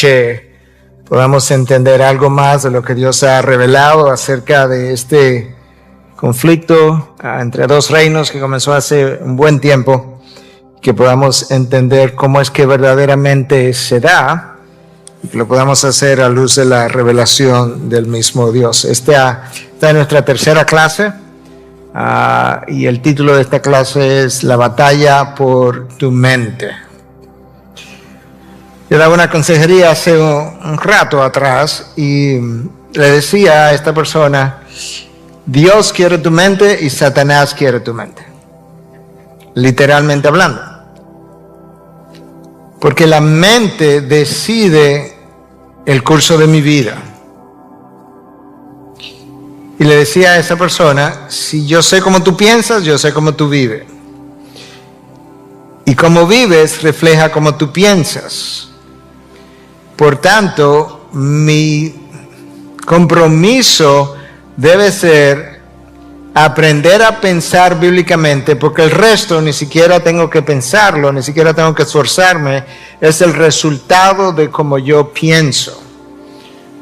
noche podamos entender algo más de lo que Dios ha revelado acerca de este conflicto entre dos reinos que comenzó hace un buen tiempo, que podamos entender cómo es que verdaderamente se da y que lo podamos hacer a luz de la revelación del mismo Dios. Esta es nuestra tercera clase y el título de esta clase es La batalla por tu mente. Yo daba una consejería hace un rato atrás y le decía a esta persona: Dios quiere tu mente y Satanás quiere tu mente, literalmente hablando, porque la mente decide el curso de mi vida. Y le decía a esa persona: si yo sé cómo tú piensas, yo sé cómo tú vives, y cómo vives refleja cómo tú piensas. Por tanto, mi compromiso debe ser aprender a pensar bíblicamente, porque el resto ni siquiera tengo que pensarlo, ni siquiera tengo que esforzarme, es el resultado de cómo yo pienso.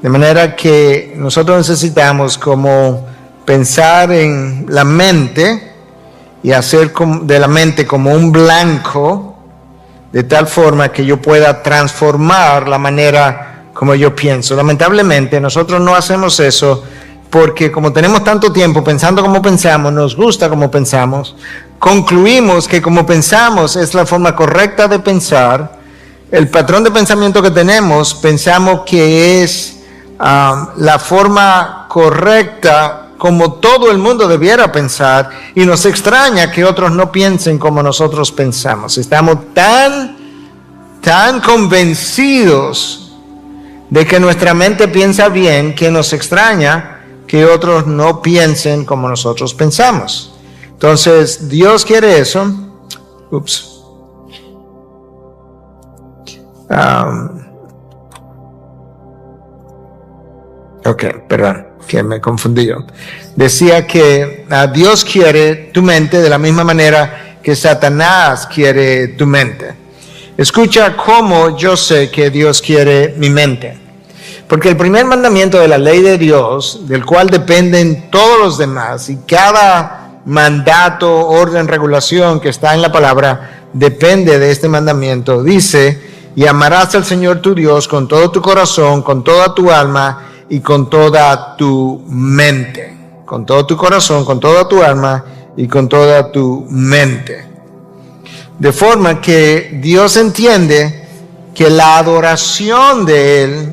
De manera que nosotros necesitamos como pensar en la mente y hacer de la mente como un blanco, de tal forma que yo pueda transformar la manera como yo pienso. Lamentablemente nosotros no hacemos eso porque como tenemos tanto tiempo pensando como pensamos, nos gusta como pensamos, concluimos que como pensamos es la forma correcta de pensar. El patrón de pensamiento que tenemos, pensamos que es la forma correcta como todo el mundo debiera pensar, y nos extraña que otros no piensen como nosotros pensamos. Estamos tan convencidos de que nuestra mente piensa bien que nos extraña que otros no piensen como nosotros pensamos. Entonces, Dios quiere eso. Perdón, que me confundí yo. Decía que Dios quiere tu mente de la misma manera que Satanás quiere tu mente. Escucha cómo yo sé que Dios quiere mi mente. Porque el primer mandamiento de la ley de Dios, del cual dependen todos los demás, y cada mandato, orden, regulación que está en la palabra, depende de este mandamiento, dice: y amarás al Señor tu Dios con todo tu corazón, con toda tu alma y con toda tu mente. Con todo tu corazón, con toda tu alma y con toda tu mente. De forma que Dios entiende que la adoración de Él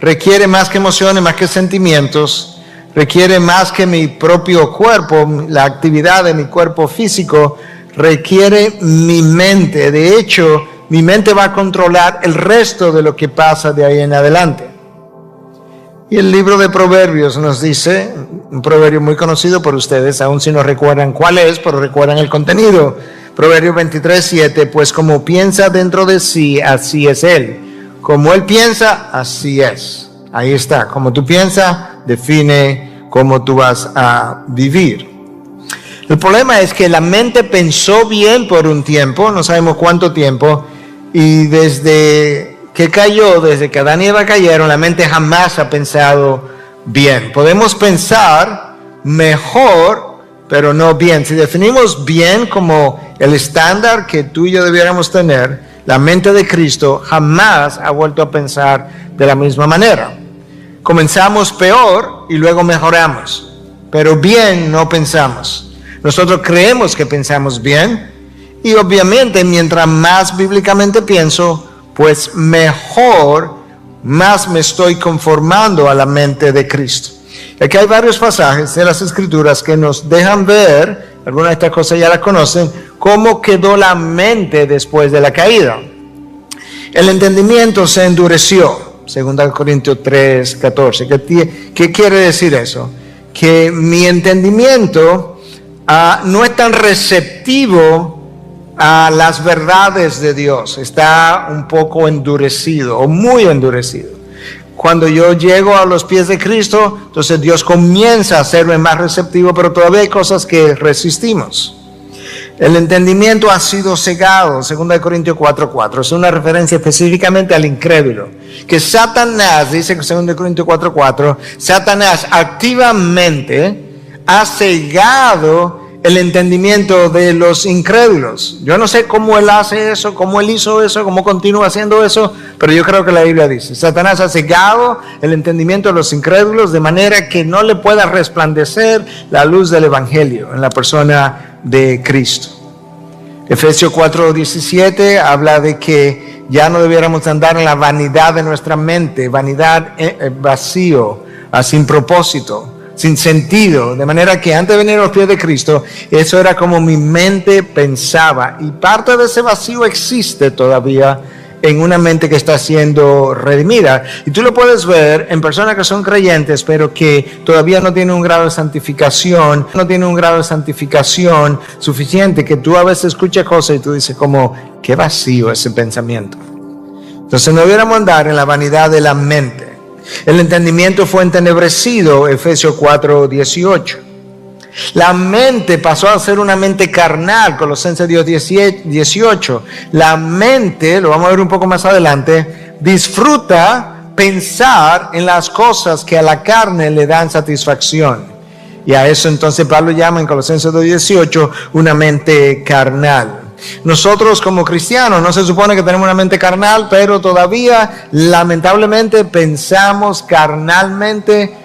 requiere más que emociones, más que sentimientos, requiere más que mi propio cuerpo, la actividad de mi cuerpo físico, requiere mi mente. De hecho, mi mente va a controlar el resto de lo que pasa de ahí en adelante. Y el libro de Proverbios nos dice, un proverbio muy conocido por ustedes, aun si no recuerdan cuál es, pero recuerdan el contenido. Proverbios 23:7, pues como piensa dentro de sí, así es él. Como él piensa, así es. Ahí está. Como tú piensas, define cómo tú vas a vivir. El problema es que la mente pensó bien por un tiempo, no sabemos cuánto tiempo, y desde que Adán y Eva cayeron, la mente jamás ha pensado bien. Podemos pensar mejor, pero no bien. Si definimos bien como el estándar que tú y yo debiéramos tener, la mente de Cristo jamás ha vuelto a pensar de la misma manera. Comenzamos peor y luego mejoramos, pero bien no pensamos. Nosotros creemos que pensamos bien, y obviamente mientras más bíblicamente pienso, pues mejor, más me estoy conformando a la mente de Cristo. Aquí hay varios pasajes de las Escrituras que nos dejan ver, algunas de estas cosas ya las conocen, cómo quedó la mente después de la caída. El entendimiento se endureció, 2 Corintios 3:14. ¿Qué quiere decir eso? Que mi entendimiento no es tan receptivo a las verdades de Dios, está un poco endurecido o muy endurecido. Cuando yo llego a los pies de Cristo, entonces Dios comienza a hacerme más receptivo, pero todavía hay cosas que resistimos. El entendimiento ha sido cegado, 2 Corintios 4:4. Es una referencia específicamente al incrédulo. Que Satanás, dice 2 Corintios 4:4, Satanás activamente ha cegado el entendimiento de los incrédulos. Yo no sé cómo él hace eso, cómo él hizo eso, cómo continúa haciendo eso, pero yo creo que la Biblia dice, Satanás ha cegado el entendimiento de los incrédulos de manera que no le pueda resplandecer la luz del Evangelio en la persona de Cristo. Efesios 4:17 habla de que ya no debiéramos andar en la vanidad de nuestra mente, vanidad vacío, sin propósito, sin sentido, de manera que antes de venir a los pies de Cristo, eso era como mi mente pensaba, y parte de ese vacío existe todavía en una mente que está siendo redimida, y tú lo puedes ver en personas que son creyentes, pero que todavía no tienen un grado de santificación, suficiente, que tú a veces escuchas cosas y tú dices como, qué vacío ese pensamiento. Entonces no debiéramos andar en la vanidad de la mente. El entendimiento fue entenebrecido, Efesios 4:18. La mente pasó a ser una mente carnal, Colosenses 2:18. La mente, lo vamos a ver un poco más adelante, disfruta pensar en las cosas que a la carne le dan satisfacción. Y a eso entonces Pablo llama en Colosenses 2:18 una mente carnal. Nosotros como cristianos no se supone que tenemos una mente carnal, pero todavía lamentablemente pensamos carnalmente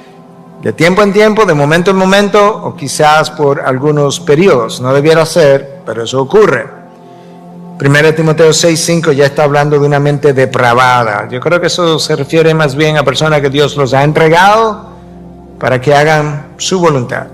de tiempo en tiempo, de momento en momento, o quizás por algunos periodos. No debiera ser, pero eso ocurre. 1 Timoteo 6:5 ya está hablando de una mente depravada. Yo creo que eso se refiere más bien a personas que Dios los ha entregado para que hagan su voluntad.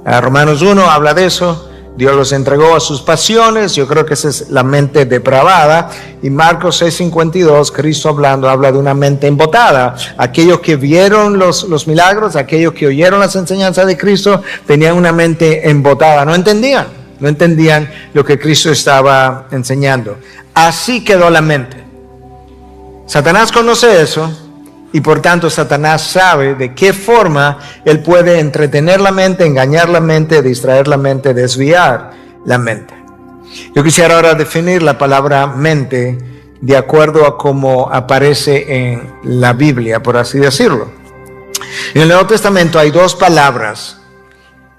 Romanos 1 habla de eso. Dios los entregó a sus pasiones. Yo creo que esa es la mente depravada. Y Marcos 6:52, Cristo hablando, habla de una mente embotada. Aquellos que vieron los milagros, aquellos que oyeron las enseñanzas de Cristo, tenían una mente embotada. No entendían lo que Cristo estaba enseñando. Así quedó la mente. Satanás conoce eso. Y por tanto Satanás sabe de qué forma él puede entretener la mente, engañar la mente, distraer la mente, desviar la mente. Yo quisiera ahora definir la palabra mente de acuerdo a cómo aparece en la Biblia, por así decirlo. En el Nuevo Testamento hay dos palabras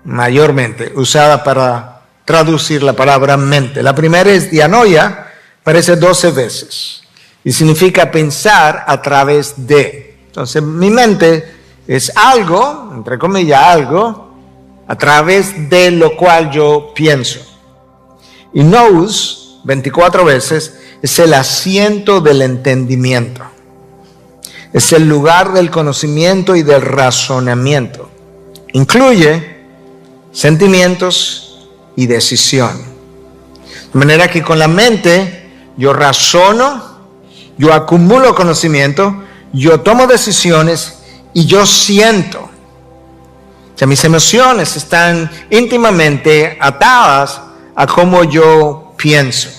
mayormente usadas para traducir la palabra mente. La primera es dianoia, aparece 12 veces. Y significa pensar a través de. Entonces, mi mente es algo, entre comillas, algo, a través de lo cual yo pienso. Y nous, 24 veces, es el asiento del entendimiento. Es el lugar del conocimiento y del razonamiento. Incluye sentimientos y decisión. De manera que con la mente yo razono, yo acumulo conocimiento, yo tomo decisiones y yo siento. O sea, mis emociones están íntimamente atadas a cómo yo pienso.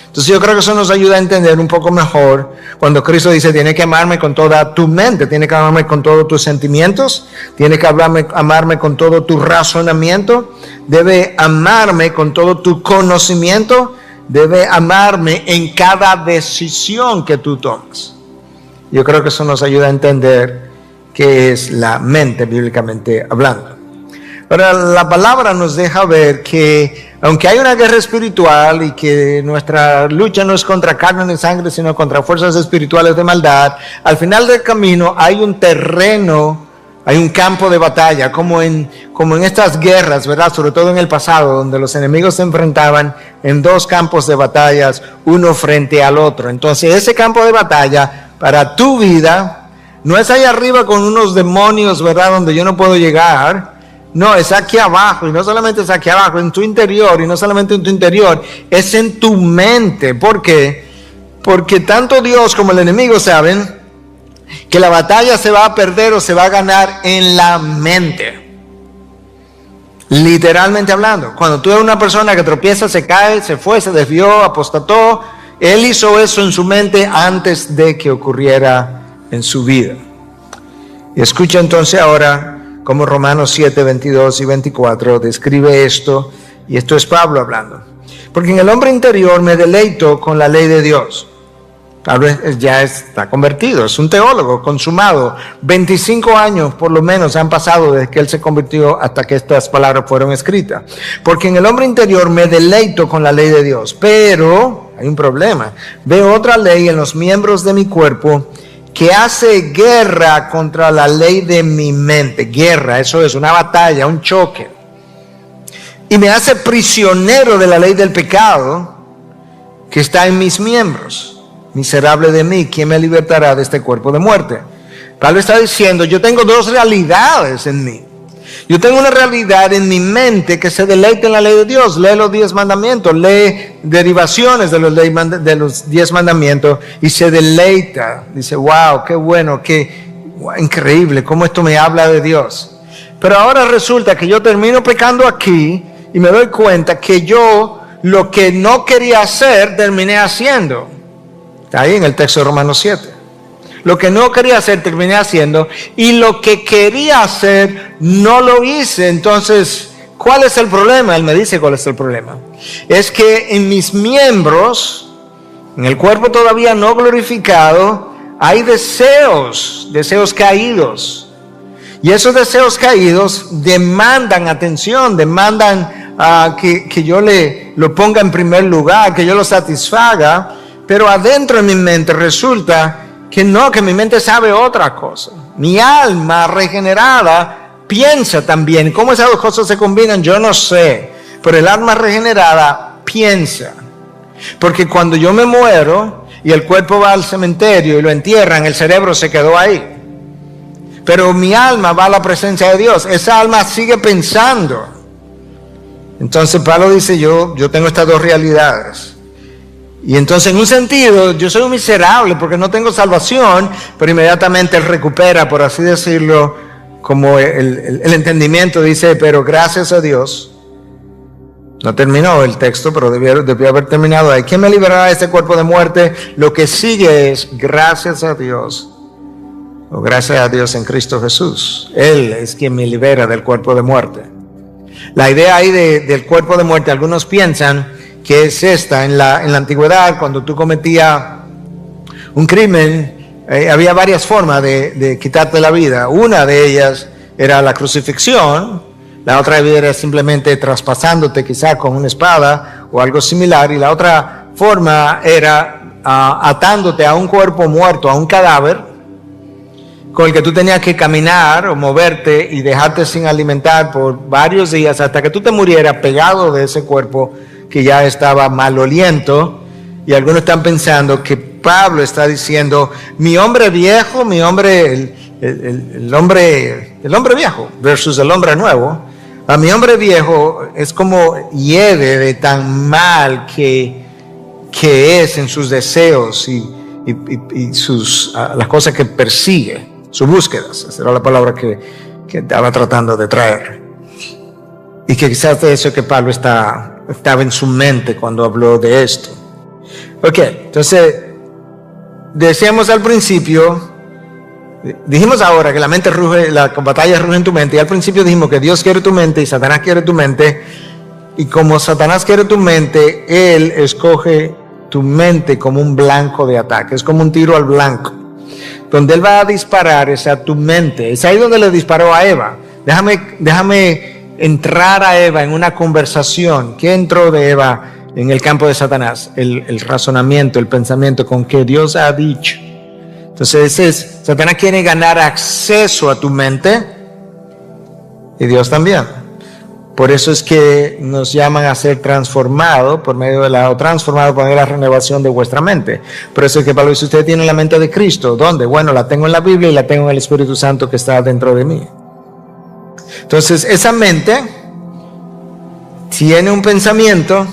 Entonces yo creo que eso nos ayuda a entender un poco mejor cuando Cristo dice, tiene que amarme con toda tu mente, tiene que amarme con todos tus sentimientos, tiene que amarme con todo tu razonamiento, debe amarme con todo tu conocimiento, debe amarme en cada decisión que tú tomas. Yo creo que eso nos ayuda a entender qué es la mente bíblicamente hablando. Ahora, la palabra nos deja ver que aunque hay una guerra espiritual y que nuestra lucha no es contra carne ni sangre, sino contra fuerzas espirituales de maldad, al final del camino hay un terreno, hay un campo de batalla, como en estas guerras, ¿verdad? Sobre todo en el pasado, donde los enemigos se enfrentaban en dos campos de batallas, uno frente al otro. Entonces, ese campo de batalla para tu vida no es ahí arriba con unos demonios, ¿verdad? Donde yo no puedo llegar. No, es aquí abajo, y no solamente es aquí abajo, en tu interior, y no solamente en tu interior, es en tu mente. ¿Por qué? Porque tanto Dios como el enemigo saben que la batalla se va a perder o se va a ganar en la mente. Literalmente hablando, cuando tú eres una persona que tropieza, se cae, se fue, se desvió, apostató, él hizo eso en su mente antes de que ocurriera en su vida. Y escucha entonces ahora como Romanos 7, 22 y 24 describe esto, y esto es Pablo hablando. Porque en el hombre interior me deleito con la ley de Dios. Tal vez ya está convertido, es un teólogo consumado. 25 años por lo menos han pasado desde que él se convirtió hasta que estas palabras fueron escritas. Porque en el hombre interior me deleito con la ley de Dios. Pero hay un problema. Veo otra ley en los miembros de mi cuerpo que hace guerra contra la ley de mi mente. Guerra, eso es una batalla, un choque. Y me hace prisionero de la ley del pecado que está en mis miembros. Miserable de mí, ¿quién me libertará de este cuerpo de muerte? Pablo está diciendo, yo tengo dos realidades en mí. Yo tengo una realidad en mi mente que se deleita en la ley de Dios. Lee los 10 mandamientos, lee derivaciones de los 10 mandamientos y se deleita. Dice, wow, qué bueno, increíble, cómo esto me habla de Dios. Pero ahora resulta que yo termino pecando aquí y me doy cuenta que yo lo que no quería hacer, terminé haciendo. Está ahí en el texto de Romanos 7. Lo que no quería hacer, terminé haciendo. Y lo que quería hacer, no lo hice. Entonces, ¿cuál es el problema? Él me dice cuál es el problema. Es que en mis miembros, en el cuerpo todavía no glorificado, hay deseos caídos. Y esos deseos caídos demandan atención, demandan que yo lo ponga en primer lugar, que yo lo satisfaga. Pero adentro de mi mente resulta que no, que mi mente sabe otra cosa. Mi alma regenerada piensa también. ¿Cómo esas dos cosas se combinan? Yo no sé. Pero el alma regenerada piensa. Porque cuando yo me muero y el cuerpo va al cementerio y lo entierran, el cerebro se quedó ahí. Pero mi alma va a la presencia de Dios. Esa alma sigue pensando. Entonces Pablo dice, yo tengo estas dos realidades. Y entonces en un sentido yo soy un miserable porque no tengo salvación, pero inmediatamente él recupera, por así decirlo, como el entendimiento. Dice, pero gracias a Dios. No terminó el texto, pero debió haber terminado ahí. ¿Quién me liberará de este cuerpo de muerte? Lo que sigue es gracias a Dios. O gracias a Dios en Cristo Jesús. Él es quien me libera del cuerpo de muerte. La idea ahí del cuerpo de muerte, algunos piensan que es esta. En la antigüedad, cuando tú cometías un crimen, había varias formas de quitarte la vida. Una de ellas era la crucifixión, la otra era simplemente traspasándote quizá con una espada o algo similar, y la otra forma era atándote a un cuerpo muerto, a un cadáver, con el que tú tenías que caminar o moverte y dejarte sin alimentar por varios días hasta que tú te murieras pegado de ese cuerpo que ya estaba maloliento. Y algunos están pensando que Pablo está diciendo, mi hombre viejo, el hombre viejo versus el hombre nuevo. A mi hombre viejo es como hiede de tan mal que es en sus deseos y las cosas que persigue, sus búsquedas. Esa era la palabra que estaba tratando de traer. Y que quizás de eso que Pablo estaba en su mente cuando habló de esto. Ok, entonces decíamos al principio, dijimos ahora que la mente ruge, la batalla ruge en tu mente, y al principio dijimos que Dios quiere tu mente y Satanás quiere tu mente, y como Satanás quiere tu mente, él escoge tu mente como un blanco de ataque, es como un tiro al blanco. Donde él va a disparar es a tu mente, es ahí donde le disparó a Eva. Déjame entrar a Eva en una conversación. ¿Qué entró de Eva en el campo de Satanás? El razonamiento, el pensamiento con que Dios ha dicho. Entonces Satanás quiere ganar acceso a tu mente y Dios también. Por eso es que nos llaman a ser transformados por medio de la renovación de vuestra mente. Por eso es que Pablo dice, usted tiene la mente de Cristo. ¿Dónde? Bueno, la tengo en la Biblia y la tengo en el Espíritu Santo que está dentro de mí. Entonces esa mente tiene un pensamiento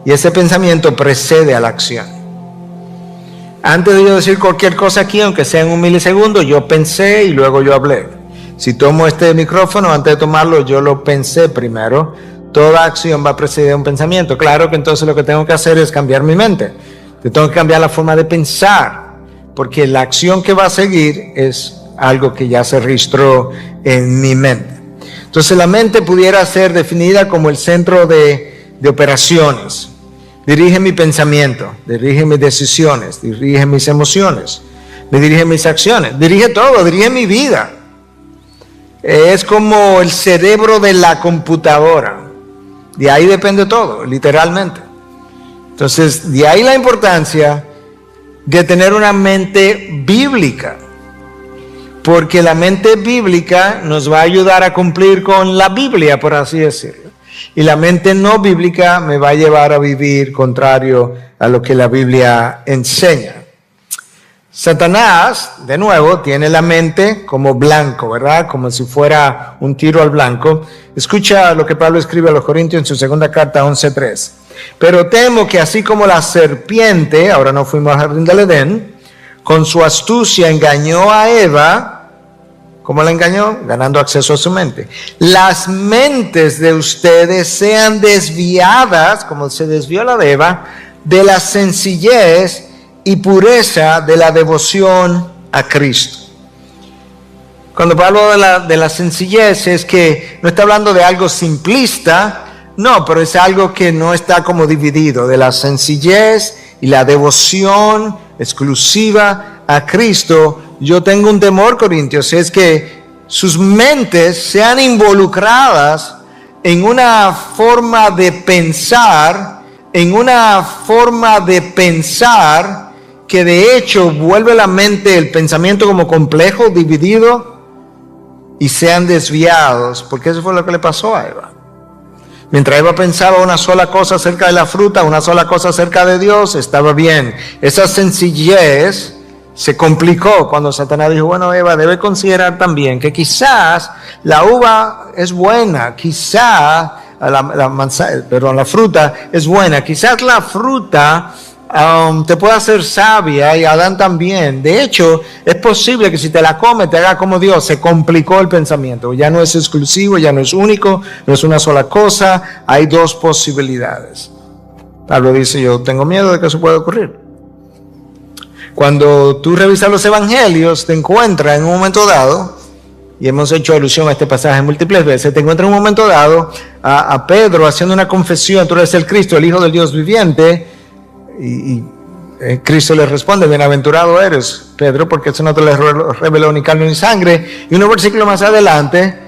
y ese pensamiento precede a la acción. Antes de yo decir cualquier cosa aquí, aunque sea en un milisegundo, yo pensé y luego yo hablé. Si tomo este micrófono, antes de tomarlo, yo lo pensé primero. Toda acción va a preceder a un pensamiento. Claro que entonces lo que tengo que hacer es cambiar mi mente. Yo tengo que cambiar la forma de pensar, porque la acción que va a seguir es algo que ya se registró en mi mente. Entonces la mente pudiera ser definida como el centro de operaciones. dirige mi pensamiento, dirige mis decisiones, dirige mis emociones, me dirige mis acciones, dirige todo, dirige mi vida. Es como el cerebro de la computadora. De ahí depende todo, literalmente. Entonces, de ahí la importancia de tener una mente bíblica. Porque la mente bíblica nos va a ayudar a cumplir con la Biblia, por así decirlo. Y la mente no bíblica me va a llevar a vivir contrario a lo que la Biblia enseña. Satanás, de nuevo, tiene la mente como blanco, ¿verdad? Como si fuera un tiro al blanco. Escucha lo que Pablo escribe a los Corintios en su segunda carta 11:3. Pero temo que así como la serpiente, ahora no fuimos al jardín del Edén, con su astucia engañó a Eva. ¿Cómo la engañó? Ganando acceso a su mente. Las mentes de ustedes sean desviadas, como se desvió la de Eva, de la sencillez y pureza de la devoción a Cristo. Cuando hablo de la sencillez es que no está hablando de algo simplista, no, pero es algo que no está como dividido, de la sencillez y la devoción exclusiva a Cristo. Yo tengo un temor, Corintios, es que sus mentes sean involucradas en una forma de pensar, que de hecho vuelve la mente, el pensamiento como complejo, dividido, y sean desviados, porque eso fue lo que le pasó a Eva. Mientras Eva pensaba una sola cosa acerca de la fruta, una sola cosa acerca de Dios, estaba bien. Esa sencillez se complicó cuando Satanás dijo, bueno, Eva, debe considerar también que quizás la uva es buena, quizás la fruta es buena, quizás la fruta te puede hacer sabia, y Adán también. De hecho, es posible que si te la comes te haga como Dios. Se complicó el pensamiento, ya no es exclusivo, ya no es único, no es una sola cosa, hay dos posibilidades. Pablo dice, yo tengo miedo de que eso pueda ocurrir. Cuando tú revisas los evangelios, te encuentras en un momento dado, y hemos hecho alusión a este pasaje múltiples veces, te encuentras en un momento dado a Pedro haciendo una confesión, tú eres el Cristo, el Hijo del Dios viviente, y Cristo le responde, bienaventurado eres, Pedro, porque eso no te lo reveló ni carne ni sangre. Y unos versículos más adelante,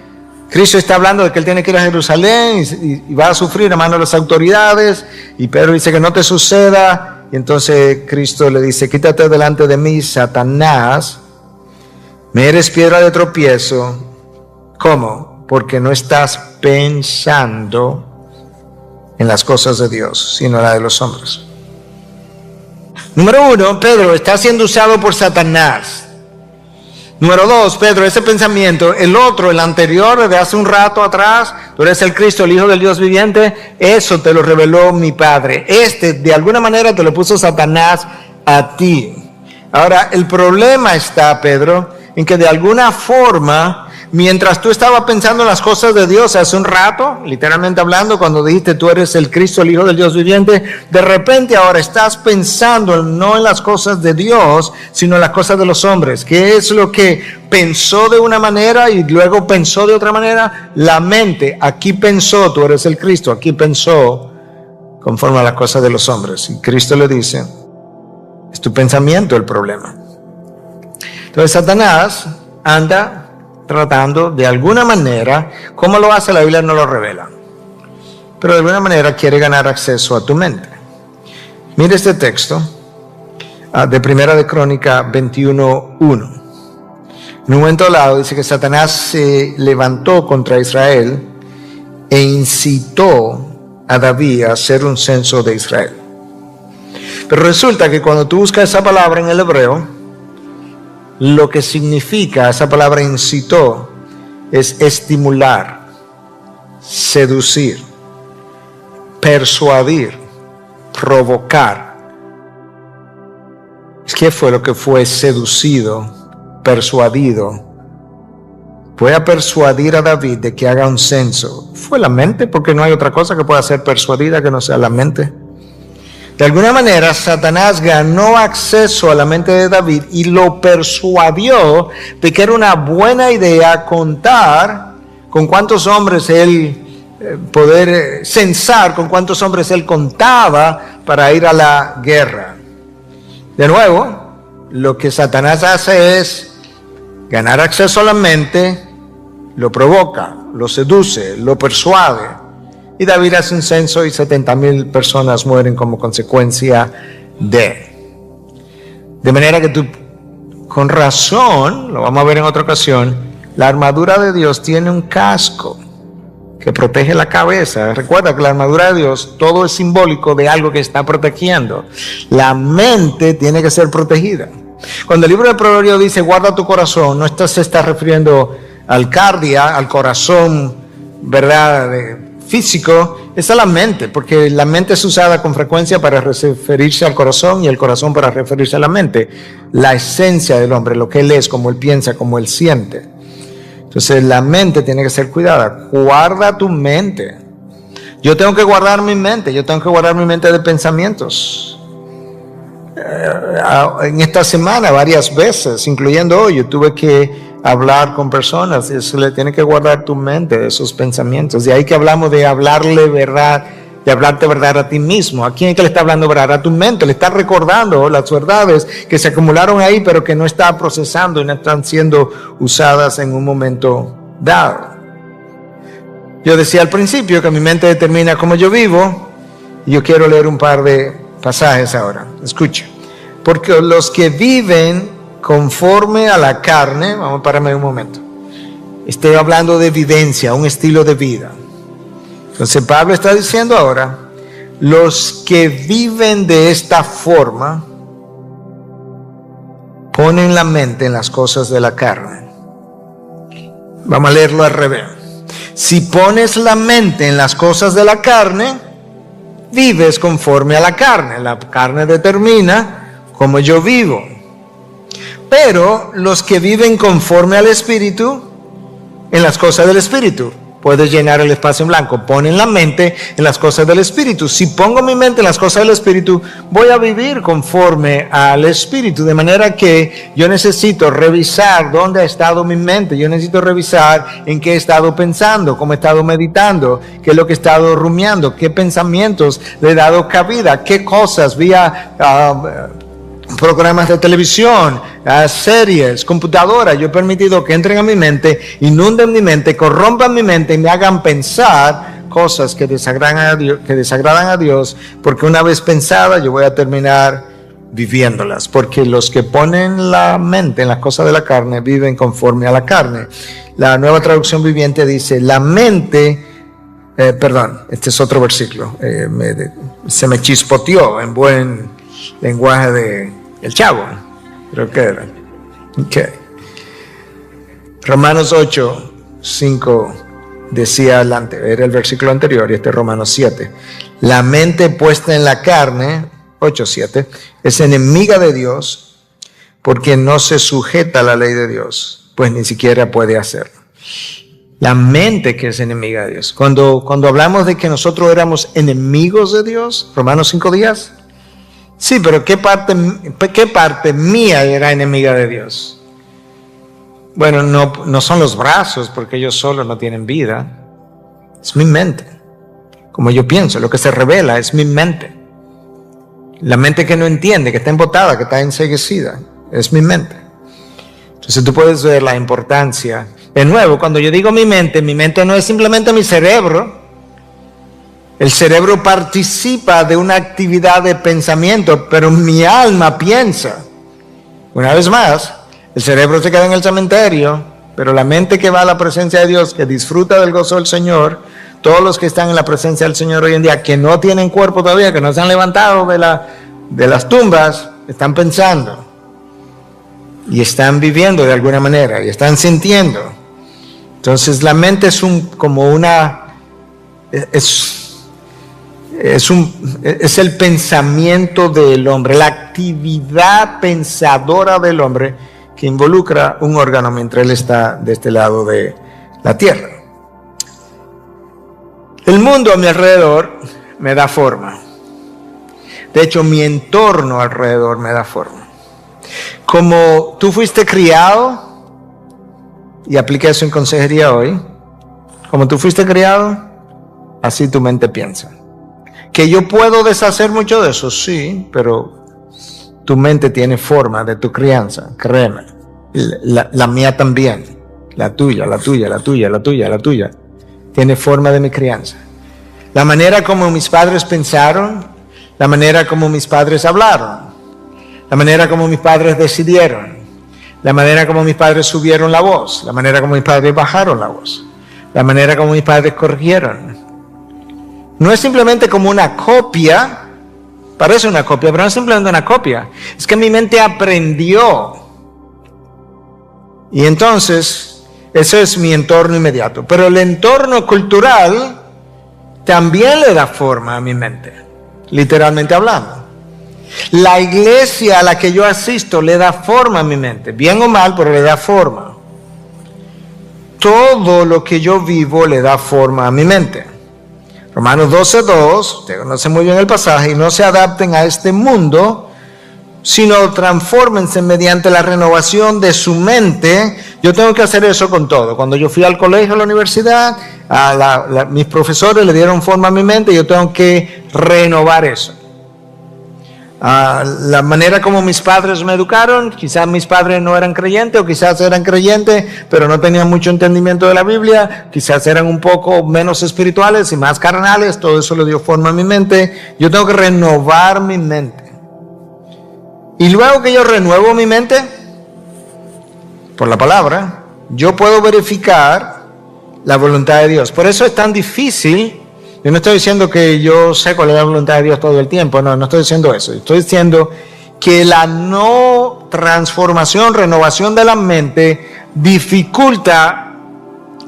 Cristo está hablando de que él tiene que ir a Jerusalén y va a sufrir a manos de las autoridades, y Pedro dice que no te suceda, y entonces Cristo le dice, quítate delante de mí, Satanás, me eres piedra de tropiezo. ¿Cómo? Porque no estás pensando en las cosas de Dios, sino en las de los hombres. Número 1, Pedro está siendo usado por Satanás. Número 2, Pedro, ese pensamiento, el otro, el anterior de hace un rato atrás, tú eres el Cristo, el Hijo del Dios viviente, eso te lo reveló mi Padre. De alguna manera te lo puso Satanás a ti. Ahora, el problema está, Pedro, en que de alguna forma, mientras tú estabas pensando en las cosas de Dios hace un rato, literalmente hablando, cuando dijiste tú eres el Cristo, el Hijo del Dios viviente, de repente ahora estás pensando no en las cosas de Dios, sino en las cosas de los hombres. ¿Qué es lo que pensó de una manera y luego pensó de otra manera? La mente, aquí pensó, tú eres el Cristo, aquí pensó conforme a las cosas de los hombres. Y Cristo le dice, es tu pensamiento el problema. Entonces Satanás anda tratando de alguna manera, ¿cómo lo hace? La Biblia no lo revela, pero de alguna manera quiere ganar acceso a tu mente. Mire este texto de Primera de Crónica 21:1. En un momento dado dice que Satanás se levantó contra Israel e incitó a David a hacer un censo de Israel. Pero resulta que cuando tú buscas esa palabra en el hebreo, lo que significa esa palabra incitó es estimular, seducir, persuadir, provocar. ¿Qué fue lo que fue seducido, persuadido? Voy a persuadir a David de que haga un censo. ¿Fue la mente? Porque no hay otra cosa que pueda ser persuadida que no sea la mente. De alguna manera, Satanás ganó acceso a la mente de David y lo persuadió de que era una buena idea contar con cuántos hombres él, poder censar con cuántos hombres él contaba para ir a la guerra. De nuevo, lo que Satanás hace es ganar acceso a la mente, lo provoca, lo seduce, lo persuade. Y David hace un censo y 70,000 personas mueren como consecuencia de manera que tú, con razón, lo vamos a ver en otra ocasión, la armadura de Dios tiene un casco que protege la cabeza. Recuerda que la armadura de Dios, todo es simbólico de algo que está protegiendo. La mente tiene que ser protegida. Cuando el libro de Proverbios dice guarda tu corazón, no se está refiriendo al cardia, al corazón, ¿verdad?, físico. Es a la mente, porque la mente es usada con frecuencia para referirse al corazón y el corazón para referirse a la mente. La esencia del hombre, lo que él es, cómo él piensa, cómo él siente. Entonces la mente tiene que ser cuidada. Guarda tu mente. Yo tengo que guardar mi mente. Yo tengo que guardar mi mente de pensamientos. En esta semana varias veces, incluyendo hoy, yo tuve que hablar con personas. Eso le tiene que guardar tu mente de esos pensamientos. De ahí que hablamos de hablarle verdad, de hablarte verdad a ti mismo. ¿A quién es que le está hablando verdad? A tu mente. Le está recordando las verdades que se acumularon ahí, pero que no está procesando y no están siendo usadas en un momento dado. Yo decía al principio que mi mente determina cómo yo vivo, y yo quiero leer un par de pasajes ahora. Escucha. Porque los que viven conforme a la carne, vamos a pararme un momento. Estoy hablando de vivencia, un estilo de vida. Entonces Pablo está diciendo ahora, los que viven de esta forma ponen la mente en las cosas de la carne. Vamos a leerlo al revés. Si pones la mente en las cosas de la carne, vives conforme a la carne. La carne determina cómo yo vivo. Pero los que viven conforme al Espíritu, en las cosas del Espíritu. Puedes llenar el espacio en blanco. Ponen la mente en las cosas del Espíritu. Si pongo mi mente en las cosas del Espíritu, voy a vivir conforme al Espíritu. De manera que yo necesito revisar dónde ha estado mi mente. Yo necesito revisar en qué he estado pensando, cómo he estado meditando, qué es lo que he estado rumiando, qué pensamientos le he dado cabida, qué cosas vía programas de televisión, series, computadoras, yo he permitido que entren a mi mente, inunden mi mente, corrompan mi mente y me hagan pensar cosas que desagradan a Dios, porque una vez pensadas yo voy a terminar viviéndolas, porque los que ponen la mente en las cosas de la carne viven conforme a la carne. La Nueva Traducción Viviente dice, la mente, este es otro versículo, se me chispoteó en buen lenguaje de el Chavo, creo que era. Okay. Romanos 8, 5 decía adelante, era el versículo anterior, y este es Romanos 7. La mente puesta en la carne, 8:7, es enemiga de Dios porque no se sujeta a la ley de Dios, pues ni siquiera puede hacerlo. La mente que es enemiga de Dios. Cuando hablamos de que nosotros éramos enemigos de Dios, Romanos 5:10, sí, pero ¿qué parte mía era enemiga de Dios? Bueno, no son los brazos, porque ellos solos no tienen vida. Es mi mente. Como yo pienso, lo que se revela es mi mente. La mente que no entiende, que está embotada, que está enceguecida, es mi mente. Entonces tú puedes ver la importancia. De nuevo, cuando yo digo mi mente no es simplemente mi cerebro. El cerebro participa de una actividad de pensamiento, pero mi alma piensa. Una vez más, el cerebro se queda en el cementerio, pero la mente que va a la presencia de Dios, que disfruta del gozo del Señor, todos los que están en la presencia del Señor hoy en día, que no tienen cuerpo todavía, que no se han levantado de las tumbas, están pensando y están viviendo de alguna manera y están sintiendo. Entonces la mente es el pensamiento del hombre, la actividad pensadora del hombre que involucra un órgano mientras él está de este lado de la tierra. El mundo a mi alrededor me da forma. De hecho, mi entorno alrededor me da forma. Como tú fuiste criado, y aplica eso en consejería hoy, como tú fuiste criado, así tu mente piensa. ¿Que yo puedo deshacer mucho de eso? Sí, pero tu mente tiene forma de tu crianza, créeme. La mía también. La tuya. Tiene forma de mi crianza. La manera como mis padres pensaron, la manera como mis padres hablaron, la manera como mis padres decidieron, la manera como mis padres subieron la voz, la manera como mis padres bajaron la voz, la manera como mis padres corrigieron. No es simplemente como una copia, parece una copia, pero no es simplemente una copia. Es que mi mente aprendió. Y entonces, ese es mi entorno inmediato. Pero el entorno cultural también le da forma a mi mente, literalmente hablando. La iglesia a la que yo asisto le da forma a mi mente, bien o mal, pero le da forma. Todo lo que yo vivo le da forma a mi mente. Romanos 12:2, usted conoce muy bien el pasaje, y no se adapten a este mundo, sino transfórmense mediante la renovación de su mente. Yo tengo que hacer eso con todo. Cuando yo fui al colegio, a la universidad, mis profesores le dieron forma a mi mente, y yo tengo que renovar eso. La manera como mis padres me educaron, quizás mis padres no eran creyentes, o quizás eran creyentes, pero no tenían mucho entendimiento de la Biblia, quizás eran un poco menos espirituales y más carnales, todo eso le dio forma a mi mente. Yo tengo que renovar mi mente. Y luego que yo renuevo mi mente, por la palabra, yo puedo verificar la voluntad de Dios. Por eso es tan difícil. Yo no estoy diciendo que yo sé cuál es la voluntad de Dios todo el tiempo, no estoy diciendo eso. Estoy diciendo que la no transformación, renovación de la mente dificulta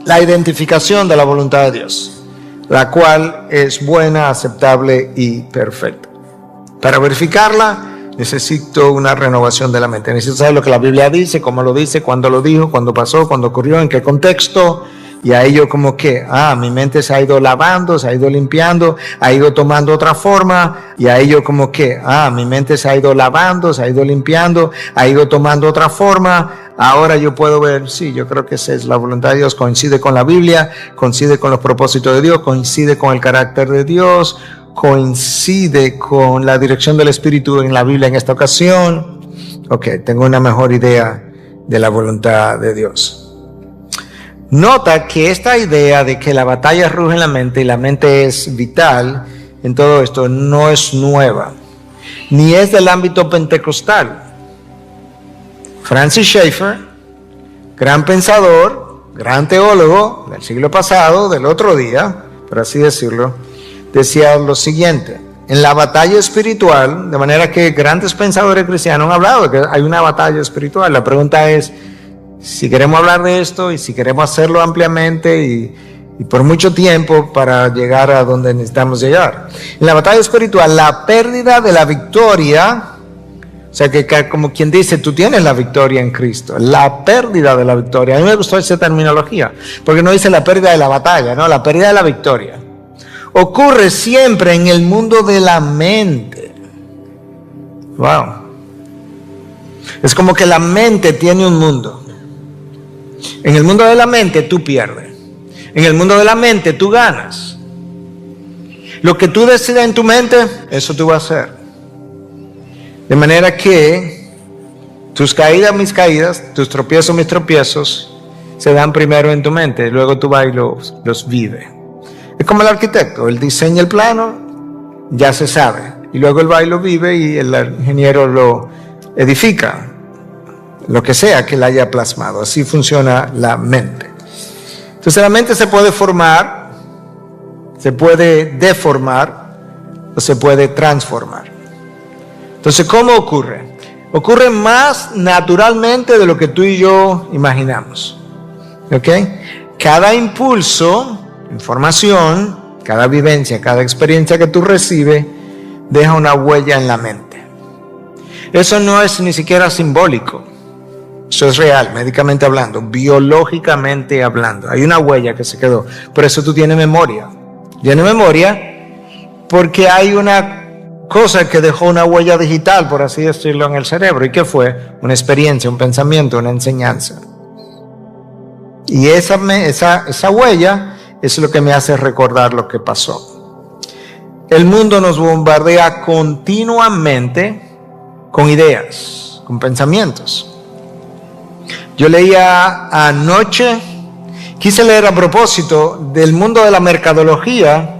la identificación de la voluntad de Dios, la cual es buena, aceptable y perfecta. Para verificarla, necesito una renovación de la mente. Necesito saber lo que la Biblia dice, cómo lo dice, cuándo lo dijo, cuándo pasó, cuándo ocurrió, en qué contexto. Y ahí yo como que, mi mente se ha ido lavando, se ha ido limpiando, ha ido tomando otra forma. Y ahí yo como que, mi mente se ha ido lavando, se ha ido limpiando, ha ido tomando otra forma. Ahora yo puedo ver, sí, yo creo que esa es la voluntad de Dios, coincide con la Biblia, coincide con los propósitos de Dios, coincide con el carácter de Dios, coincide con la dirección del Espíritu en la Biblia en esta ocasión. Ok, tengo una mejor idea de la voluntad de Dios. Nota que esta idea de que la batalla ruge en la mente y la mente es vital en todo esto no es nueva, ni es del ámbito pentecostal. Francis Schaeffer, gran pensador, gran teólogo del siglo pasado, del otro día, por así decirlo, decía lo siguiente: en la batalla espiritual, de manera que grandes pensadores cristianos han hablado de que hay una batalla espiritual. La pregunta es, si queremos hablar de esto y si queremos hacerlo ampliamente y por mucho tiempo para llegar a donde necesitamos llegar. En la batalla espiritual, la pérdida de la victoria, o sea que como quien dice, tú tienes la victoria en Cristo, la pérdida de la victoria. A mí me gustó esa terminología, porque no dice la pérdida de la batalla, no, la pérdida de la victoria. Ocurre siempre en el mundo de la mente. Wow. Es como que la mente tiene un mundo. En el mundo de la mente tú pierdes. En el mundo de la mente tú ganas. Lo que tú decidas en tu mente, eso tú vas a hacer. De manera que tus caídas, mis caídas, tus tropiezos, mis tropiezos, se dan primero en tu mente. Luego tú vas y los vives. Es como el arquitecto. Él diseña el plano, ya se sabe. Y luego él va y lo vive y el ingeniero lo edifica. Lo que sea que la haya plasmado. Así funciona la mente. Entonces la mente se puede formar, se puede deformar o se puede transformar. Entonces, ¿cómo ocurre? Ocurre más naturalmente de lo que tú y yo imaginamos. ¿Ok? Cada impulso, información, cada vivencia, cada experiencia que tú recibes deja una huella en la mente. Eso no es ni siquiera simbólico. Eso es real, médicamente hablando, biológicamente hablando. Hay una huella que se quedó. Por eso tú tienes memoria. Tienes memoria porque hay una cosa que dejó una huella digital, por así decirlo, en el cerebro. ¿Y qué fue? Una experiencia, un pensamiento, una enseñanza. Y esa huella es lo que me hace recordar lo que pasó. el mundo nos bombardea continuamente con ideas, con pensamientos. Yo leía anoche, quise leer a propósito del mundo de la mercadología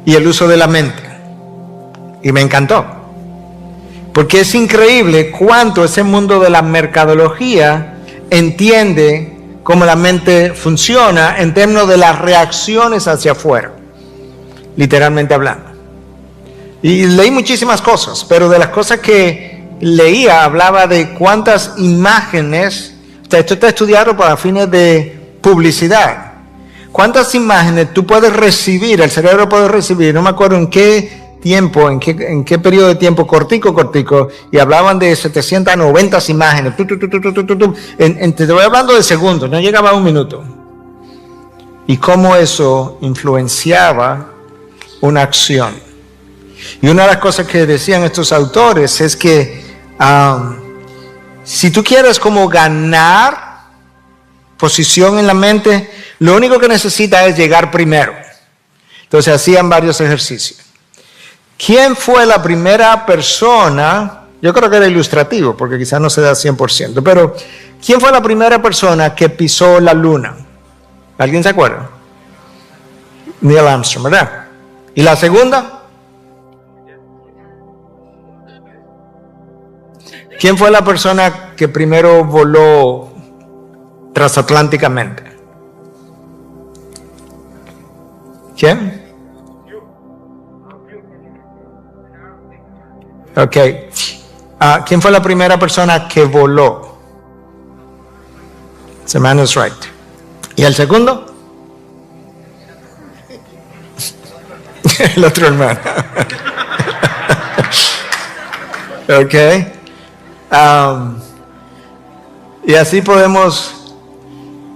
y el uso de la mente. Y me encantó. Porque es increíble cuánto ese mundo de la mercadología entiende cómo la mente funciona en términos de las reacciones hacia afuera, literalmente hablando. Y leí muchísimas cosas, pero de las cosas que leía hablaba de cuántas imágenes, esto está estudiado para fines de publicidad, cuántas imágenes tú puedes recibir, el cerebro puede recibir, no me acuerdo en qué tiempo, en qué periodo de tiempo, cortico, y hablaban de 790 imágenes, te voy hablando de segundos, no llegaba a un minuto, y cómo eso influenciaba una acción. Y una de las cosas que decían estos autores es que si tú quieres como ganar posición en la mente, lo único que necesitas es llegar primero. Entonces hacían varios ejercicios. ¿Quién fue la primera persona? Yo creo que era ilustrativo, porque quizás no se da 100%, pero ¿quién fue la primera persona que pisó la luna? ¿Alguien se acuerda? Neil Armstrong, ¿verdad? ¿Y la segunda? ¿Quién fue la persona que primero voló transatlánticamente? ¿Quién? Ok. ¿Quién fue la primera persona que voló? The man is right. ¿Y el segundo? El otro hermano. Ok. Y así podemos,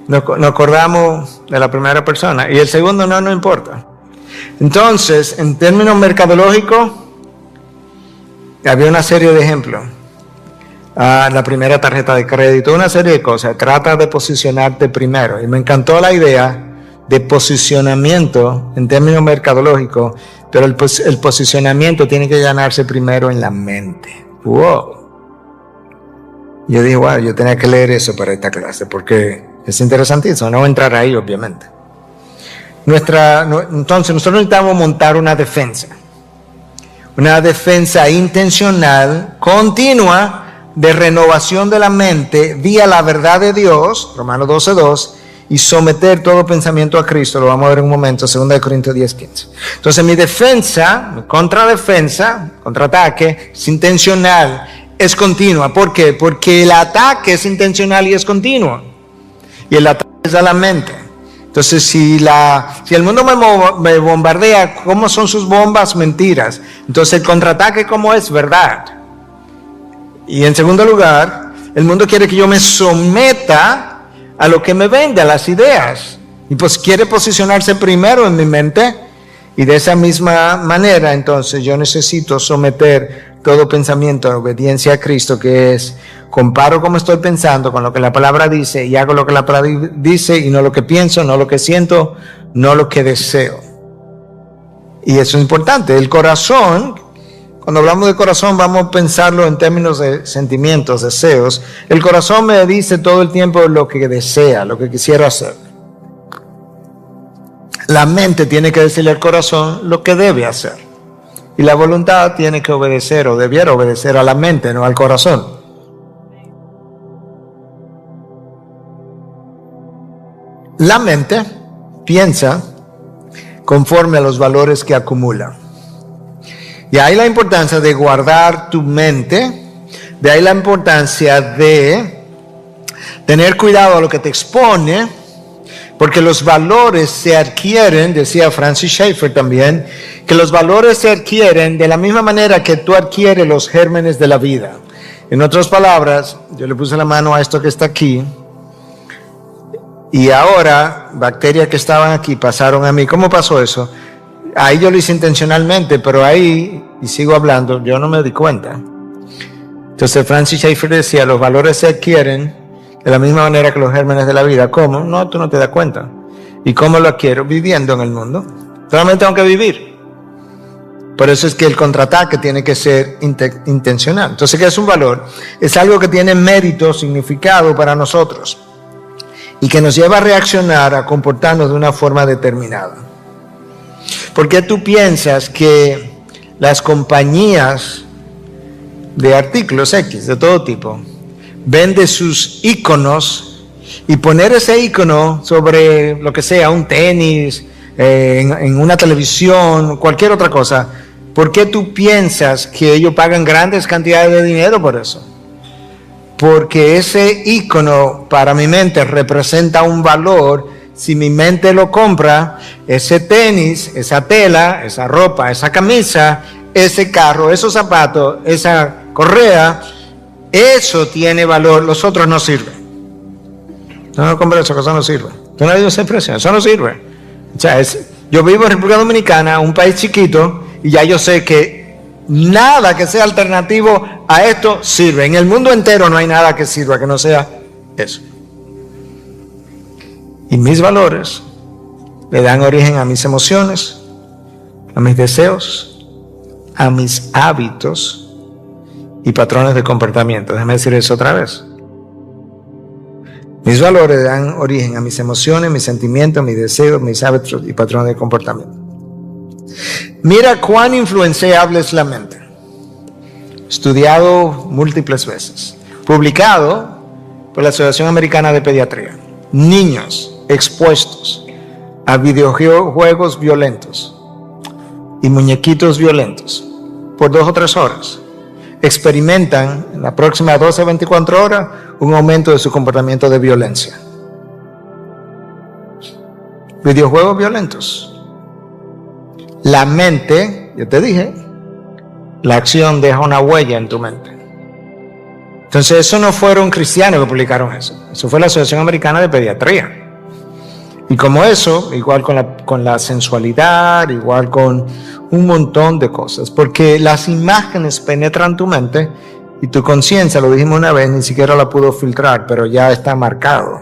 nos acordamos de la primera persona. Y el segundo no importa. Entonces, en términos mercadológicos, había una serie de ejemplos. La primera tarjeta de crédito, una serie de cosas. Trata de posicionarte primero. Y me encantó la idea de posicionamiento en términos mercadológicos, pero el posicionamiento tiene que ganarse primero en la mente. ¡Wow! Yo dije, wow, yo tenía que leer eso para esta clase, porque es interesantísimo. No voy a entrar ahí, obviamente. Entonces, nosotros necesitamos montar una defensa intencional, continua, de renovación de la mente vía la verdad de Dios, Romanos 12:2, y someter todo pensamiento a Cristo. Lo vamos a ver en un momento, 2 Corintios 10:15. Entonces mi defensa, mi contraataque, es intencional, es continua. ¿Por qué? Porque el ataque es intencional y es continuo. Y el ataque es a la mente. Entonces, si el mundo me bombardea, ¿cómo son sus bombas? Mentiras. Entonces, el contraataque, ¿cómo es? Verdad. Y en segundo lugar, el mundo quiere que yo me someta a lo que me vende, a las ideas. Y pues quiere posicionarse primero en mi mente. Y de esa misma manera, entonces, yo necesito someter todo pensamiento a obediencia a Cristo, que es: comparo cómo estoy pensando con lo que la palabra dice y hago lo que la palabra dice y no lo que pienso, no lo que siento, no lo que deseo. Y eso es importante. El corazón, cuando hablamos de corazón, vamos a pensarlo en términos de sentimientos, deseos. El corazón me dice todo el tiempo lo que desea, lo que quisiera hacer. La mente tiene que decirle al corazón lo que debe hacer. Y la voluntad tiene que obedecer, o debiera obedecer, a la mente, no al corazón. La mente piensa conforme a los valores que acumula. Y ahí la importancia de guardar tu mente, de ahí la importancia de tener cuidado a lo que te expone, porque los valores se adquieren, decía Francis Schaeffer también, que los valores se adquieren de la misma manera que tú adquieres los gérmenes de la vida. En otras palabras, yo le puse la mano a esto que está aquí, y ahora bacterias que estaban aquí pasaron a mí. ¿Cómo pasó eso? Ahí yo lo hice intencionalmente, pero ahí, y sigo hablando, yo no me di cuenta. Entonces Francis Schaeffer decía, los valores se adquieren de la misma manera que los gérmenes de la vida. ¿Cómo? No, tú no te das cuenta. ¿Y cómo lo adquiero? Viviendo en el mundo. Solamente tengo que vivir. Por eso es que el contraataque tiene que ser intencional. Entonces, ¿qué es un valor? Es algo que tiene mérito, significado para nosotros y que nos lleva a reaccionar, a comportarnos de una forma determinada. ¿Por qué tú piensas que las compañías de artículos X, de todo tipo, venden sus iconos y poner ese icono sobre lo que sea, un tenis, en una televisión, cualquier otra cosa? ¿Por qué tú piensas que ellos pagan grandes cantidades de dinero por eso? Porque ese icono para mi mente representa un valor. Si mi mente lo compra, ese tenis, esa tela, esa ropa, esa camisa, ese carro, esos zapatos, esa correa, eso tiene valor, los otros no sirven. No compres eso, que eso no sirve. ¿Tú no has oído esa expresión? Eso no sirve. O sea, yo vivo en República Dominicana, un país chiquito, y ya yo sé que nada que sea alternativo a esto sirve. En el mundo entero no hay nada que sirva que no sea eso. Y mis valores le dan origen a mis emociones, a mis deseos, a mis hábitos y patrones de comportamiento. Déjame decir eso otra vez. Mis valores le dan origen a mis emociones, mis sentimientos, mis deseos, mis hábitos y patrones de comportamiento. Mira cuán influenciable es la mente. Estudiado múltiples veces. Publicado por la Asociación Americana de Pediatría. Niños expuestos a videojuegos violentos y muñequitos violentos por 2 o 3 horas experimentan en las próximas 12 a 24 horas un aumento de su comportamiento de violencia. Videojuegos violentos. La mente, yo te dije, la acción deja una huella en tu mente. Entonces, eso no fueron cristianos que publicaron eso. Eso fue la Asociación Americana de Pediatría. Y como eso, igual con la sensualidad, igual con un montón de cosas. Porque las imágenes penetran tu mente y tu conciencia, lo dijimos una vez, ni siquiera la pudo filtrar, pero ya está marcado.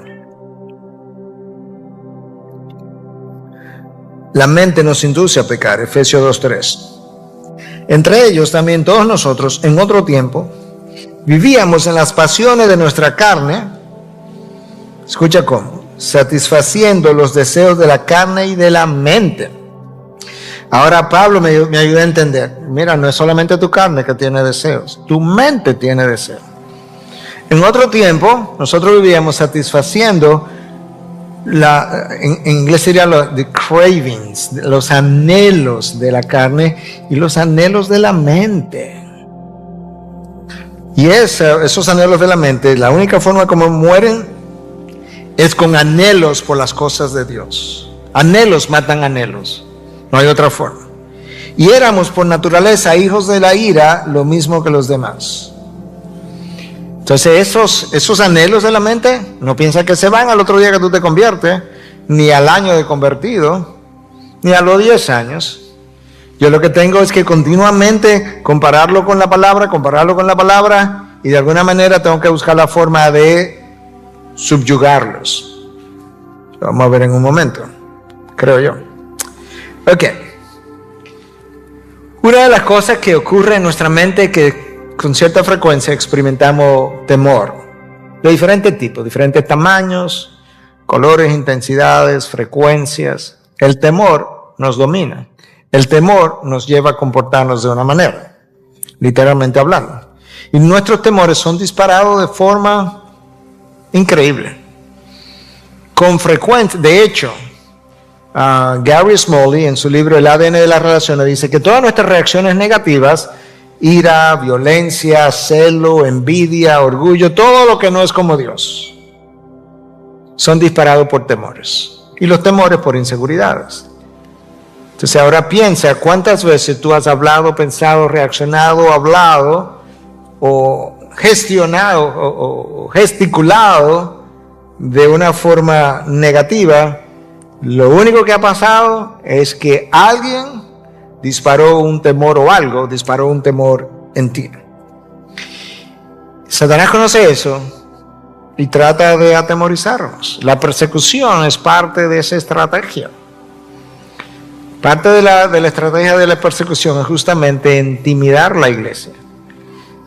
La mente nos induce a pecar, Efesios 2:3. Entre ellos también todos nosotros, en otro tiempo, vivíamos en las pasiones de nuestra carne. Escucha cómo. Satisfaciendo los deseos de la carne y de la mente. Ahora Pablo me ayuda a entender. Mira, no es solamente tu carne que tiene deseos, tu mente tiene deseos. En otro tiempo, nosotros vivíamos satisfaciendo, en inglés sería the cravings, los anhelos de la carne y los anhelos de la mente. Y esos anhelos de la mente, la única forma como mueren es con anhelos por las cosas de Dios. Anhelos matan anhelos. No hay otra forma. Y éramos por naturaleza hijos de la ira, lo mismo que los demás. Entonces esos anhelos de la mente, no piensa que se van al otro día que tú te conviertes, ni al año de convertido, ni a los 10 años. Yo lo que tengo es que continuamente compararlo con la palabra, y de alguna manera tengo que buscar la forma de subyugarlos. Lo vamos a ver en un momento, creo yo. Ok. Una de las cosas que ocurre en nuestra mente es que con cierta frecuencia experimentamos temor de diferentes tipos, diferentes tamaños, colores, intensidades, frecuencias. El temor nos domina. El temor nos lleva a comportarnos de una manera, literalmente hablando. Y nuestros temores son disparados de forma increíble. Con frecuencia, de hecho, Gary Smalley en su libro El ADN de las relaciones dice que todas nuestras reacciones negativas, ira, violencia, celo, envidia, orgullo, todo lo que no es como Dios, son disparados por temores. Y los temores por inseguridades. Entonces ahora piensa cuántas veces tú has hablado, pensado, reaccionado, hablado o gestionado o gesticulado de una forma negativa. Lo único que ha pasado es que alguien disparó un temor o algo, disparó un temor en ti. Satanás conoce eso y trata de atemorizarnos. La persecución es parte de esa estrategia. Parte de la estrategia de la persecución es justamente intimidar la iglesia.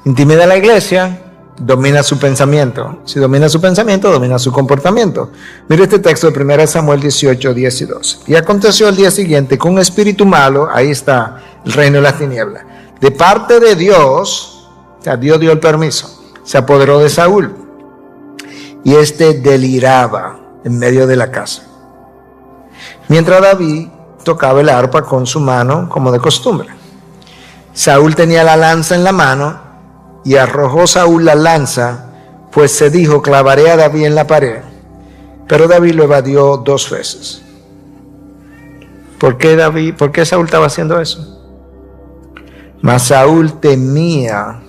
Intimida la iglesia, domina su pensamiento. Si domina su pensamiento, domina su comportamiento. Mire este texto de 1 Samuel 18, 10 y 12. Y aconteció el día siguiente que un espíritu malo, ahí está el reino de las tinieblas, de parte de Dios, o sea, Dios dio el permiso, se apoderó de Saúl. Y éste deliraba en medio de la casa, mientras David tocaba el arpa con su mano como de costumbre. Saúl tenía la lanza en la mano y arrojó Saúl la lanza, pues se dijo: clavaré a David en la pared. Pero David lo evadió 2 veces. ¿Por qué Saúl estaba haciendo eso? Mas Saúl temía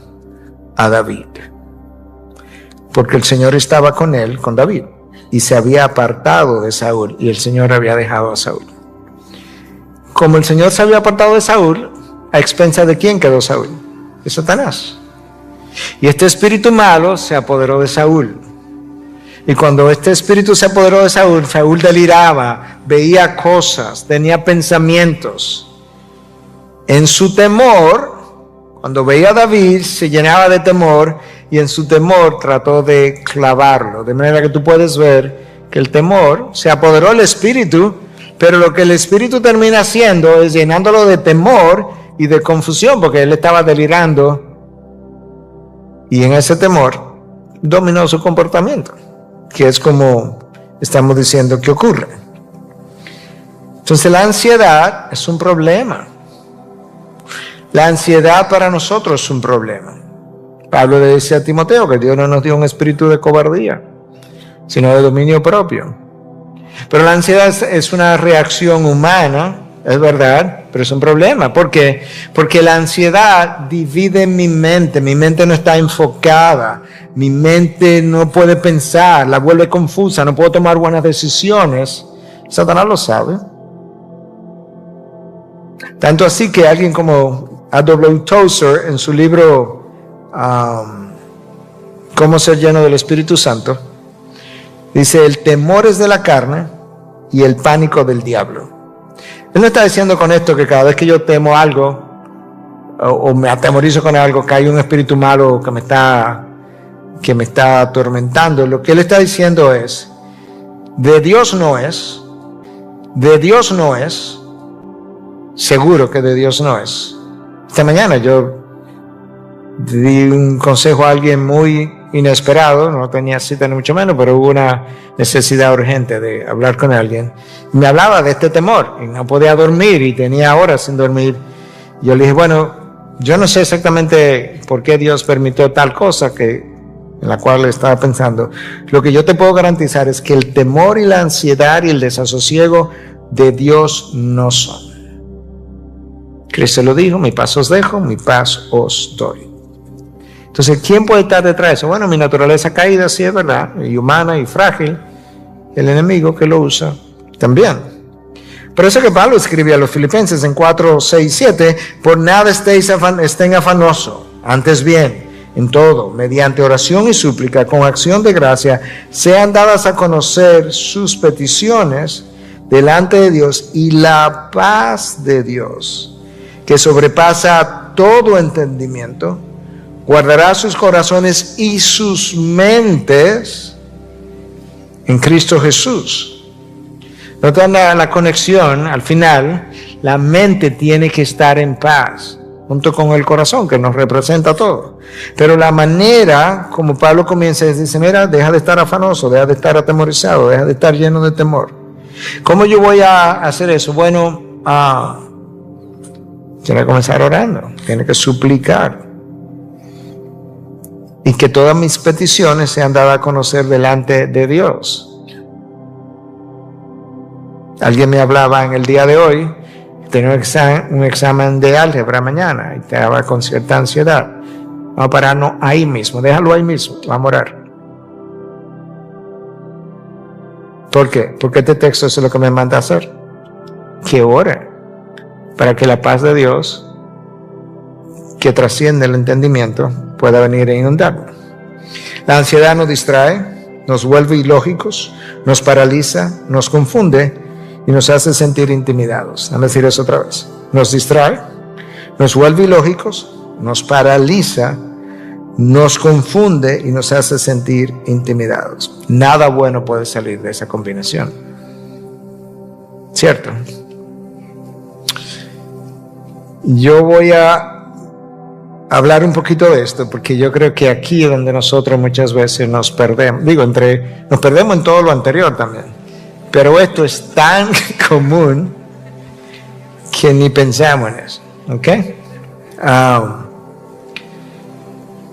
a David, porque el Señor estaba con él, con David, y se había apartado de Saúl, y el Señor había dejado a Saúl. Como el Señor se había apartado de Saúl, ¿a expensa de quién quedó Saúl? De Satanás. Y este espíritu malo se apoderó de Saúl. Y cuando este espíritu se apoderó de Saúl, Saúl deliraba, veía cosas, tenía pensamientos. En su temor, cuando veía a David, se llenaba de temor, y en su temor trató de clavarlo. De manera que tú puedes ver que el temor se apoderó del espíritu, pero lo que el espíritu termina haciendo es llenándolo de temor y de confusión, porque él estaba delirando, y en ese temor dominó su comportamiento, que es como estamos diciendo que ocurre. Entonces la ansiedad es un problema. La ansiedad para nosotros es un problema. Pablo le decía a Timoteo que Dios no nos dio un espíritu de cobardía, sino de dominio propio. Pero la ansiedad es una reacción humana, es verdad, pero es un problema. ¿Por qué? Porque la ansiedad divide mi mente no está enfocada, mi mente no puede pensar, la vuelve confusa, no puedo tomar buenas decisiones. Satanás lo sabe. Tanto así que alguien como A.W. Tozer, en su libro Cómo ser lleno del Espíritu Santo, dice: el temor es de la carne y el pánico del diablo. Él no está diciendo con esto que cada vez que yo temo algo o me atemorizo con algo, que hay un espíritu malo que me está atormentando. Lo que él está diciendo es: de Dios no es, seguro que de Dios no es. Esta mañana yo di un consejo a alguien muy inesperado, no tenía cita ni mucho menos, pero hubo una necesidad urgente de hablar con alguien. Me hablaba de este temor y no podía dormir y tenía horas sin dormir. Yo le dije: bueno, yo no sé exactamente por qué Dios permitió tal cosa en la cual estaba pensando. Lo que yo te puedo garantizar es que el temor y la ansiedad y el desasosiego de Dios no son. Cristo lo dijo: mi paz os dejo, mi paz os doy. Entonces, ¿quién puede estar detrás de eso? Bueno, mi naturaleza caída, sí es verdad, y humana y frágil. El enemigo que lo usa también. Por eso que Pablo escribe a los Filipenses en 4, 6, 7: por nada estén afanosos, antes bien, en todo, mediante oración y súplica, con acción de gracia, sean dadas a conocer sus peticiones delante de Dios, y la paz de Dios, que sobrepasa todo entendimiento, guardará sus corazones y sus mentes en Cristo Jesús. Notan la conexión. Al final, la mente tiene que estar en paz, junto con el corazón, que nos representa todo. Pero la manera como Pablo comienza es: dice, mira, deja de estar afanoso, deja de estar atemorizado, deja de estar lleno de temor. ¿Cómo yo voy a hacer eso? Bueno, tiene que comenzar orando, tiene que suplicar, y que todas mis peticiones sean dadas a conocer delante de Dios. Alguien me hablaba en el día de hoy, tenía un examen de álgebra mañana y estaba con cierta ansiedad. Vamos a pararnos ahí mismo, déjalo ahí mismo, vamos a orar. ¿Por qué? Porque este texto es lo que me manda a hacer. Que ore para que la paz de Dios, que trasciende el entendimiento, pueda venir a inundarnos. La ansiedad nos distrae, nos vuelve ilógicos, nos paraliza, nos confunde y nos hace sentir intimidados. Déjame decir eso otra vez. Nos distrae, nos vuelve ilógicos, nos paraliza, nos confunde y nos hace sentir intimidados. Nada bueno puede salir de esa combinación. ¿Cierto? Yo voy a hablar un poquito de esto porque yo creo que aquí es donde nosotros muchas veces nos perdemos. Nos perdemos en todo lo anterior también. Pero esto es tan común que ni pensamos en eso. ¿Ok?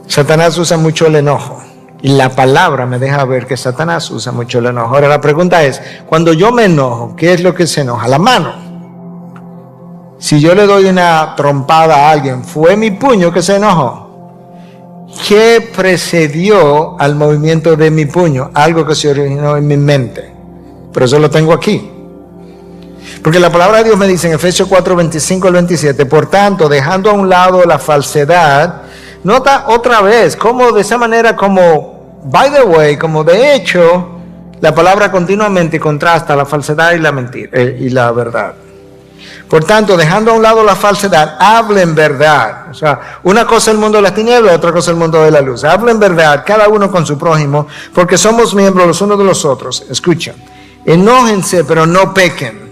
Satanás usa mucho el enojo. Y la palabra me deja ver que Satanás usa mucho el enojo. Ahora la pregunta es, cuando yo me enojo, ¿qué es lo que se enoja? La mano. Si yo le doy una trompada a alguien, ¿fue mi puño que se enojó? ¿Qué precedió al movimiento de mi puño? Algo que se originó en mi mente. Pero eso lo tengo aquí. Porque la palabra de Dios me dice en Efesios 4, 25 al 27, por tanto, dejando a un lado la falsedad, nota otra vez, como de esa manera, como, by the way, como de hecho, la palabra continuamente contrasta la falsedad y la mentira, y la verdad. Por tanto, dejando a un lado la falsedad, hablen verdad. O sea, una cosa es el mundo de las tinieblas, otra cosa es el mundo de la luz. Hablen verdad, cada uno con su prójimo, porque somos miembros los unos de los otros. Escuchen, enójense, pero no pequen.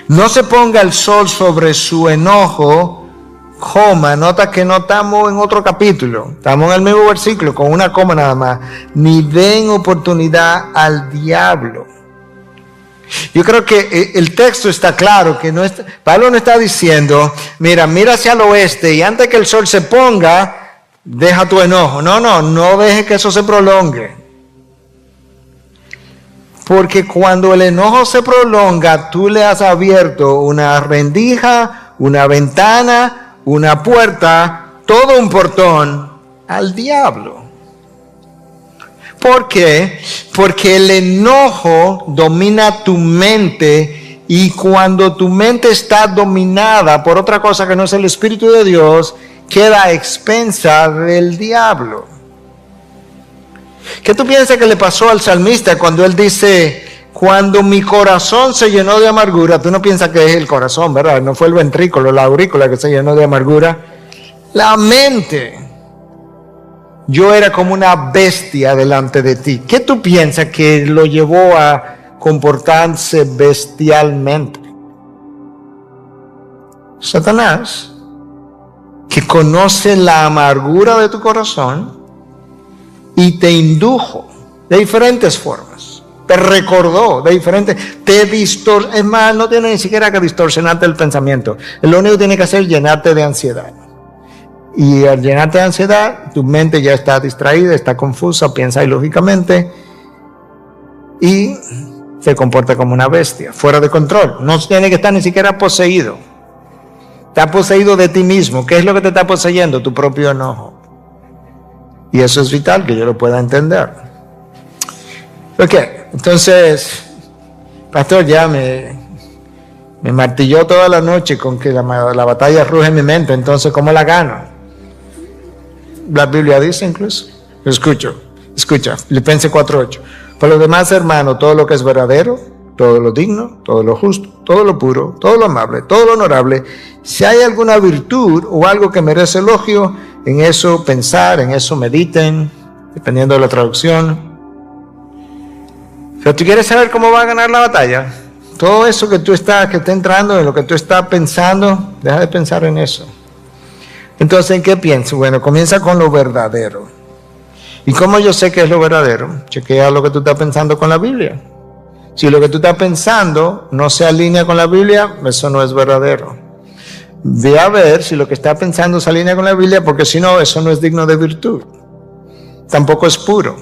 No se ponga el sol sobre su enojo, coma, nota que no estamos en otro capítulo, estamos en el mismo versículo, con una coma nada más. Ni den oportunidad al diablo. Yo creo que el texto está claro, que no está, Pablo no está diciendo, mira hacia el oeste y antes que el sol se ponga, deja tu enojo. No deje que eso se prolongue. Porque cuando el enojo se prolonga, tú le has abierto una rendija, una ventana, una puerta, todo un portón al diablo. ¿Por qué? Porque el enojo domina tu mente y cuando tu mente está dominada por otra cosa que no es el Espíritu de Dios, queda a expensa del diablo. ¿Qué tú piensas que le pasó al salmista cuando él dice, cuando mi corazón se llenó de amargura? Tú no piensas que es el corazón, ¿verdad? No fue el ventrículo, la aurícula que se llenó de amargura. La mente. Yo era como una bestia delante de ti. ¿Qué tú piensas que lo llevó a comportarse bestialmente? Satanás, que conoce la amargura de tu corazón y te indujo de diferentes formas, te recordó de diferentes, es más, no tiene ni siquiera que distorsionarte el pensamiento, lo único que tiene que hacer es llenarte de ansiedad, y al llenarte de ansiedad, tu mente ya está distraída, está confusa, piensa ilógicamente, y se comporta como una bestia, fuera de control, no tiene que estar ni siquiera poseído, está poseído de ti mismo. ¿Qué es lo que te está poseyendo? Tu propio enojo. Y eso es vital que yo lo pueda entender. Ok, entonces, pastor, ya me martilló toda la noche con que la batalla ruge en mi mente, entonces, ¿cómo la gano? La Biblia dice incluso, escucha, Filipenses 4:8. Por lo demás, hermano, todo lo que es verdadero, todo lo digno, todo lo justo, todo lo puro, todo lo amable, todo lo honorable, si hay alguna virtud o algo que merece elogio, en eso pensar, en eso mediten, dependiendo de la traducción. Pero tú quieres saber cómo va a ganar la batalla, todo eso que está entrando, en lo que tú estás pensando, deja de pensar en eso. Entonces, ¿en qué pienso? Bueno, comienza con lo verdadero. ¿Y cómo yo sé que es lo verdadero? Chequea lo que tú estás pensando con la Biblia. Si lo que tú estás pensando no se alinea con la Biblia, eso no es verdadero. Ve a ver si lo que está pensando se alinea con la Biblia, porque si no, eso no es digno de virtud. Tampoco es puro.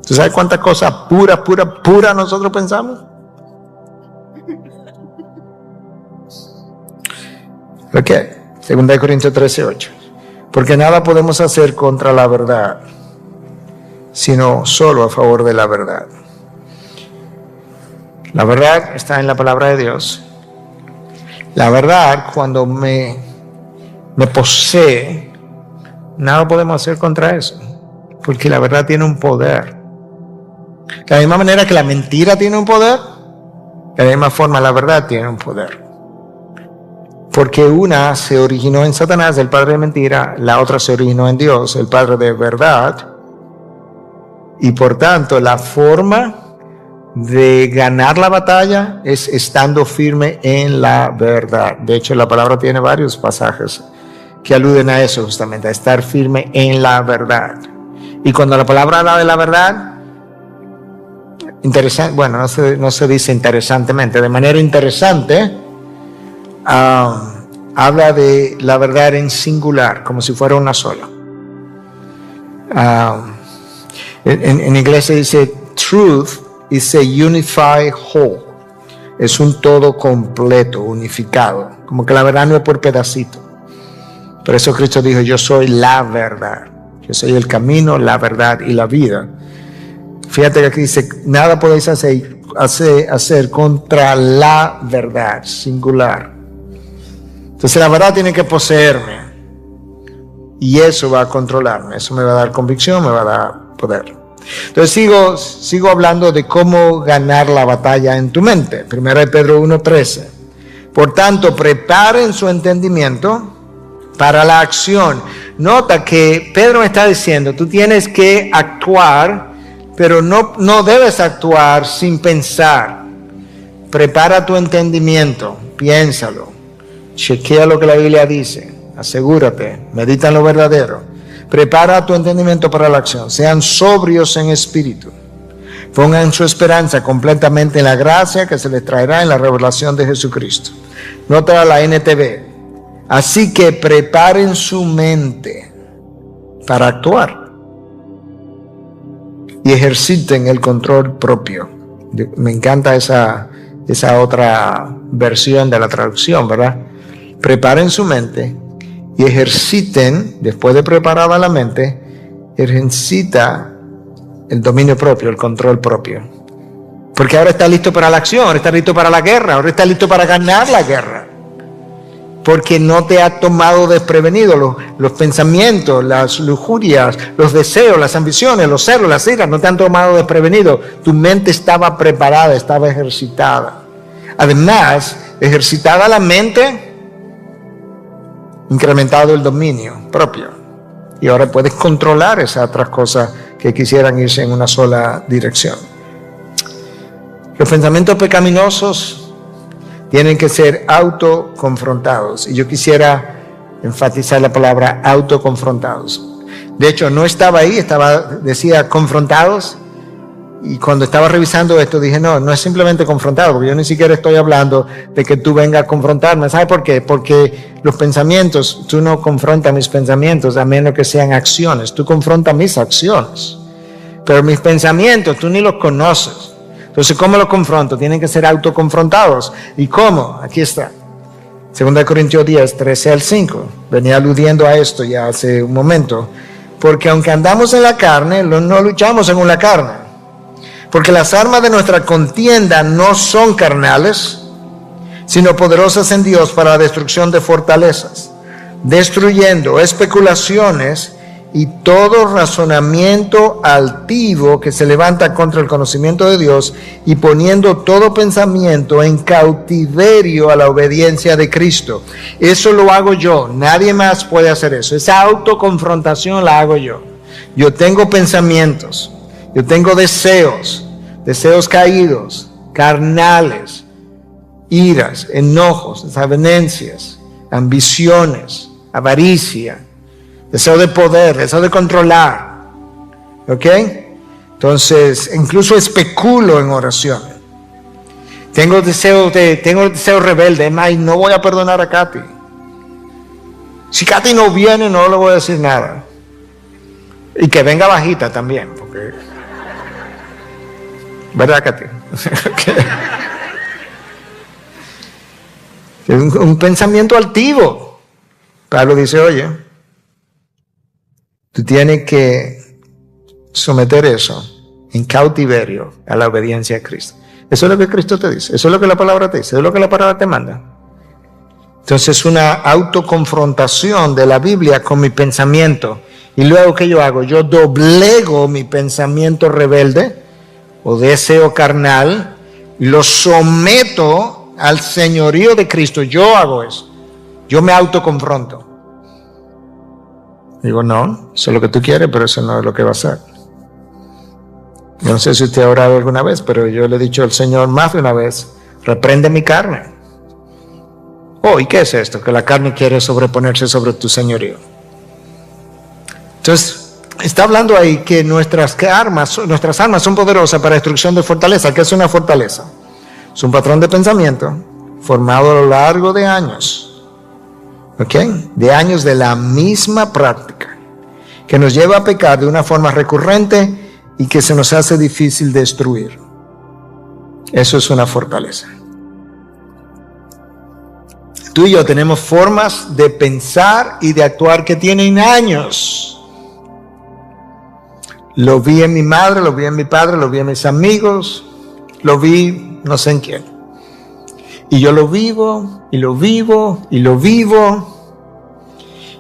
¿Tú sabes cuántas cosas pura nosotros pensamos? Ok, 2 Corintios 13:8. Porque nada podemos hacer contra la verdad, sino solo a favor de la verdad. La verdad está en la palabra de Dios. La verdad, cuando me posee, nada podemos hacer contra eso, porque la verdad tiene un poder. De la misma manera que la mentira tiene un poder, De la misma forma, la verdad tiene un poder. Porque una se originó en Satanás, el padre de mentira, la otra se originó en Dios, el padre de verdad. Y por tanto, la forma de ganar la batalla es estando firme en la verdad. De hecho, la palabra tiene varios pasajes que aluden a eso justamente, a estar firme en la verdad. Y cuando la palabra habla de la verdad, bueno, no se dice interesantemente, de manera interesante, habla de la verdad en singular, como si fuera una sola. En inglés se dice truth is a unified whole. Es un todo completo, unificado. Como que la verdad no es por pedacito. Por eso Cristo dijo, yo soy la verdad. Yo soy el camino, la verdad y la vida. Fíjate que aquí dice, nada podéis hacer contra la verdad, singular. Entonces la verdad tiene que poseerme. Y eso va a controlarme. Eso me va a dar convicción, me va a dar poder. Entonces sigo hablando de cómo ganar la batalla en tu mente. 1 Pedro 1:13. Por tanto, preparen su entendimiento para la acción. Nota que Pedro me está diciendo, tú tienes que actuar, pero no debes actuar sin pensar. Prepara tu entendimiento, piénsalo, chequea lo que la Biblia dice, asegúrate, medita en lo verdadero. Prepara tu entendimiento para la acción. Sean sobrios en espíritu. Pongan su esperanza completamente en la gracia que se les traerá en la revelación de Jesucristo. Nota la NTV. Así que preparen su mente para actuar. Y ejerciten el control propio. Me encanta esa otra versión de la traducción, ¿verdad? Preparen su mente. Y ejerciten, después de preparada la mente, ejercita el dominio propio, el control propio. Porque ahora está listo para la acción, ahora está listo para la guerra, ahora está listo para ganar la guerra. Porque no te ha tomado desprevenido los pensamientos, las lujurias, los deseos, las ambiciones, los celos, las iras, no te han tomado desprevenido. Tu mente estaba preparada, estaba ejercitada. Además, ejercitada la mente, incrementado el dominio propio. Y ahora puedes controlar esas otras cosas que quisieran irse en una sola dirección. Los pensamientos pecaminosos tienen que ser autoconfrontados. Y yo quisiera enfatizar la palabra autoconfrontados. De hecho, no estaba ahí, decía confrontados. Y cuando estaba revisando esto dije, no es simplemente confrontado, porque yo ni siquiera estoy hablando de que tú vengas a confrontarme. ¿Sabes por qué? Porque los pensamientos, tú no confrontas mis pensamientos a menos que sean acciones. Tú confrontas mis acciones. Pero mis pensamientos, tú ni los conoces. Entonces, ¿cómo los confronto? Tienen que ser autoconfrontados. ¿Y cómo? Aquí está. 2 Corintios 10, 13 al 5. Venía aludiendo a esto ya hace un momento. Porque aunque andamos en la carne, no luchamos según la carne. Porque las armas de nuestra contienda no son carnales, sino poderosas en Dios para la destrucción de fortalezas, destruyendo especulaciones y todo razonamiento altivo que se levanta contra el conocimiento de Dios, y poniendo todo pensamiento en cautiverio a la obediencia de Cristo. Eso lo hago yo, nadie más puede hacer eso. Esa autoconfrontación la hago yo. Yo tengo pensamientos, yo tengo deseos caídos, carnales, iras, enojos, desavenencias, ambiciones, avaricia, deseo de poder, deseo de controlar. ¿Ok? Entonces, incluso especulo en oración. Tengo deseo rebelde. No voy a perdonar a Katy. Si Katy no viene, no le voy a decir nada. Y que venga bajita también, porque... ¿verdad, Katy? Un pensamiento altivo. Pablo dice, oye, tú tienes que someter eso en cautiverio a la obediencia a Cristo. Eso es lo que Cristo te dice, eso es lo que la palabra te dice, eso es lo que la palabra te manda. Entonces, una autoconfrontación de la Biblia con mi pensamiento. Y luego, ¿qué yo hago? Yo doblego mi pensamiento rebelde o deseo carnal lo someto al señorío de Cristo. Yo hago eso. Yo me autoconfronto. Digo, no, eso es lo que tú quieres, pero eso no es lo que va a ser. Yo no sé si usted ha orado alguna vez, pero yo le he dicho al Señor más de una vez, reprende mi carne. Oh, ¿y qué es esto? Que la carne quiere sobreponerse sobre tu señorío. Entonces, está hablando ahí que nuestras armas son poderosas para destrucción de fortaleza. ¿Qué es una fortaleza? Es un patrón de pensamiento formado a lo largo de años. ¿Ok? De años de la misma práctica, que nos lleva a pecar de una forma recurrente y que se nos hace difícil destruir. Eso es una fortaleza. Tú y yo tenemos formas de pensar y de actuar que tienen años. Lo vi en mi madre, lo vi en mi padre, lo vi en mis amigos, lo vi no sé en quién. Y yo lo vivo, y lo vivo, y lo vivo.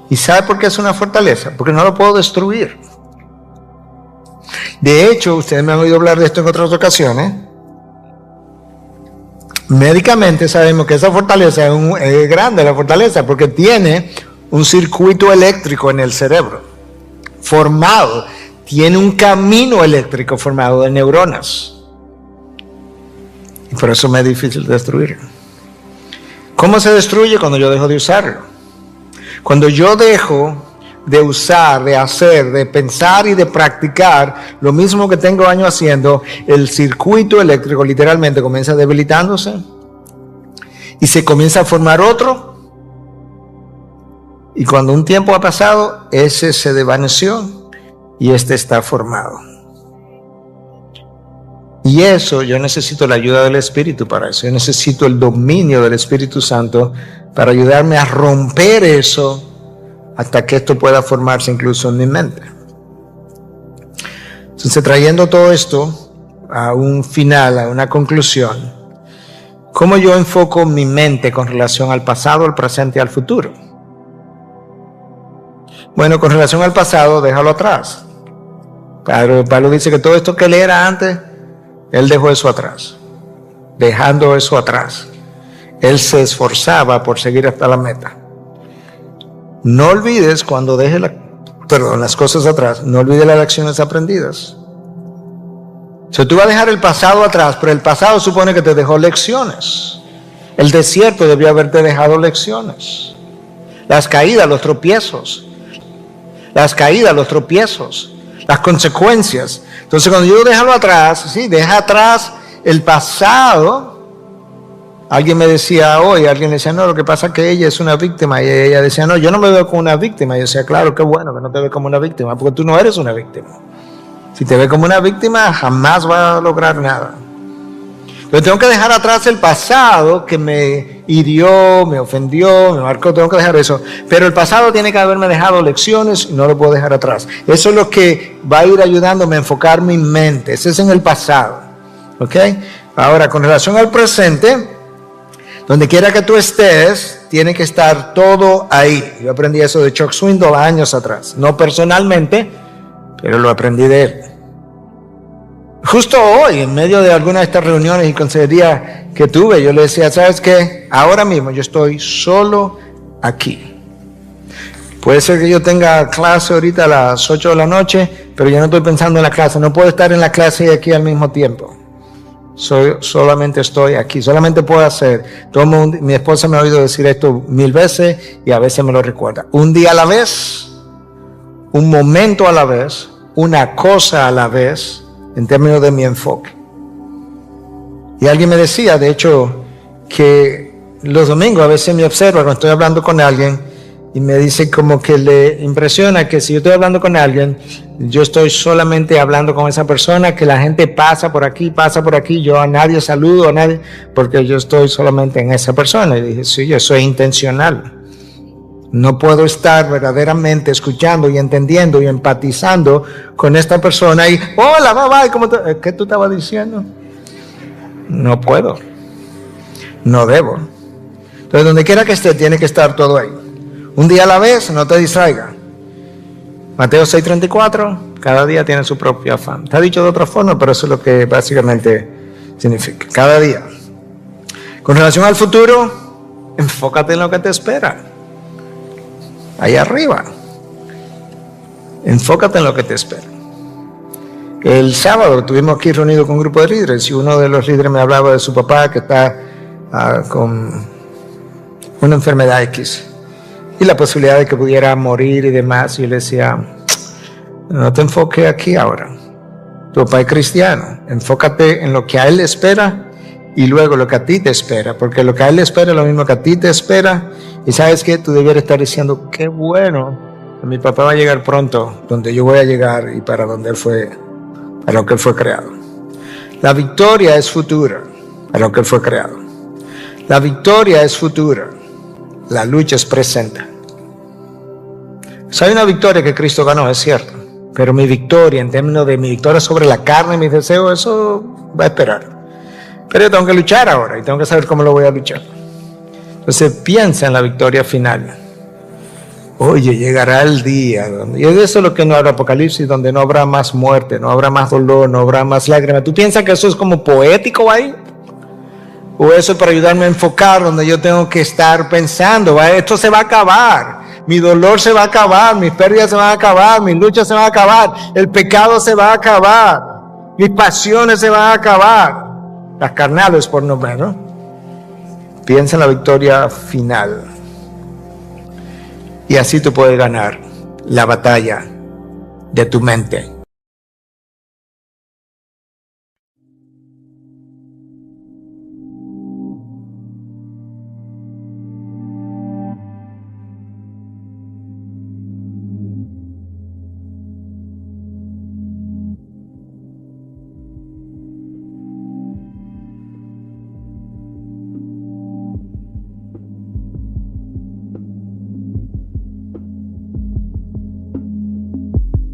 ¿Y sabe por qué es una fortaleza? Porque no lo puedo destruir. De hecho, ustedes me han oído hablar de esto en otras ocasiones. Médicamente sabemos que esa fortaleza es grande, la fortaleza, porque tiene un circuito eléctrico en el cerebro formado, tiene un camino eléctrico formado de neuronas. Y por eso me es difícil destruirlo. ¿Cómo se destruye? Cuando yo dejo de usarlo. Cuando yo dejo de usar, de hacer, de pensar y de practicar lo mismo que tengo años haciendo, el circuito eléctrico literalmente comienza debilitándose y se comienza a formar otro. Y cuando un tiempo ha pasado, ese se desvaneció y este está formado. Y eso, yo necesito la ayuda del Espíritu para eso. Yo necesito el dominio del Espíritu Santo para ayudarme a romper eso hasta que esto pueda formarse incluso en mi mente. Entonces, trayendo todo esto a un final, a una conclusión, ¿cómo yo enfoco mi mente con relación al pasado, al presente y al futuro? Bueno, con relación al pasado, déjalo atrás. Pablo dice que todo esto que él era antes, él dejó eso atrás. Dejando eso atrás, él se esforzaba por seguir hasta la meta. No olvides cuando dejes las cosas atrás, no olvides las lecciones aprendidas. O sea, tú vas a dejar el pasado atrás, pero el pasado supone que te dejó lecciones. El desierto debió haberte dejado lecciones. Las caídas, los tropiezos. Las caídas, los tropiezos. Las consecuencias. Entonces, cuando yo déjalo atrás, sí, deja atrás el pasado. Alguien me decía hoy, alguien decía, no, lo que pasa es que ella es una víctima. Y ella decía, no, yo no me veo como una víctima. Y yo decía, claro, qué bueno que no te ves como una víctima, porque tú no eres una víctima. Si te ves como una víctima, jamás vas a lograr nada. Yo tengo que dejar atrás el pasado que me hirió, me ofendió, me marcó, tengo que dejar eso. Pero el pasado tiene que haberme dejado lecciones y no lo puedo dejar atrás. Eso es lo que va a ir ayudándome a enfocar mi mente. Ese es en el pasado. ¿Ok? Ahora, con relación al presente, donde quiera que tú estés, tiene que estar todo ahí. Yo aprendí eso de Chuck Swindoll años atrás. No personalmente, pero lo aprendí de él. Justo hoy, en medio de alguna de estas reuniones y consejería que tuve, yo le decía, ¿sabes qué? Ahora mismo yo estoy solo aquí. Puede ser que yo tenga clase ahorita a las 8 de la noche, pero yo no estoy pensando en la clase. No puedo estar en la clase y aquí al mismo tiempo. Solamente estoy aquí, solamente puedo hacer. Mi esposa me ha oído decir esto 1000 veces y a veces me lo recuerda. Un día a la vez, un momento a la vez, una cosa a la vez, en términos de mi enfoque. Y alguien me decía, de hecho, que los domingos a veces me observa cuando estoy hablando con alguien y me dice como que le impresiona que si yo estoy hablando con alguien, yo estoy solamente hablando con esa persona, que la gente pasa por aquí, yo a nadie saludo, a nadie, porque yo estoy solamente en esa persona. Y dije, sí, eso es intencional. No puedo estar verdaderamente escuchando y entendiendo y empatizando con esta persona y, hola, bye, ¿cómo ¿qué tú estabas diciendo? No puedo. No debo. Entonces, donde quiera que esté, tiene que estar todo ahí. Un día a la vez, no te distraiga. Mateo 6:34, cada día tiene su propio afán. Está dicho de otra forma, pero eso es lo que básicamente significa, cada día. Con relación al futuro, enfócate en lo que te espera. Ahí arriba. Enfócate en lo que te espera. El sábado estuvimos aquí reunidos con un grupo de líderes y uno de los líderes me hablaba de su papá que está con una enfermedad X y la posibilidad de que pudiera morir y demás. Y yo le decía, no te enfoques aquí ahora. Tu papá es cristiano. Enfócate en lo que a él le espera y luego lo que a ti te espera, porque lo que a él le espera es lo mismo que a ti te espera. Y sabes que tú debieras estar diciendo, qué bueno, mi papá va a llegar pronto donde yo voy a llegar y para donde él fue, para lo que él fue creado. La victoria es futura, para lo que él fue creado. La victoria es futura, la lucha es presente. Hay una victoria que Cristo ganó, es cierto, pero mi victoria, en términos de mi victoria sobre la carne y mis deseos, eso va a esperar. Pero yo tengo que luchar ahora y tengo que saber cómo lo voy a luchar. Entonces piensa en la victoria final. Oye, llegará el día donde, y de eso es lo que no habrá Apocalipsis, donde no habrá más muerte, no habrá más dolor, no habrá más lágrimas. ¿Tú piensas que eso es como poético ahí? ¿O eso es para ayudarme a enfocar donde yo tengo que estar pensando? ¿Va? Esto se va a acabar, mi dolor se va a acabar, mis pérdidas se van a acabar, mis luchas se van a acabar, el pecado se va a acabar, mis pasiones se van a acabar, las carnales por no menos. Piensa en la victoria final. Y así tú puedes ganar la batalla de tu mente.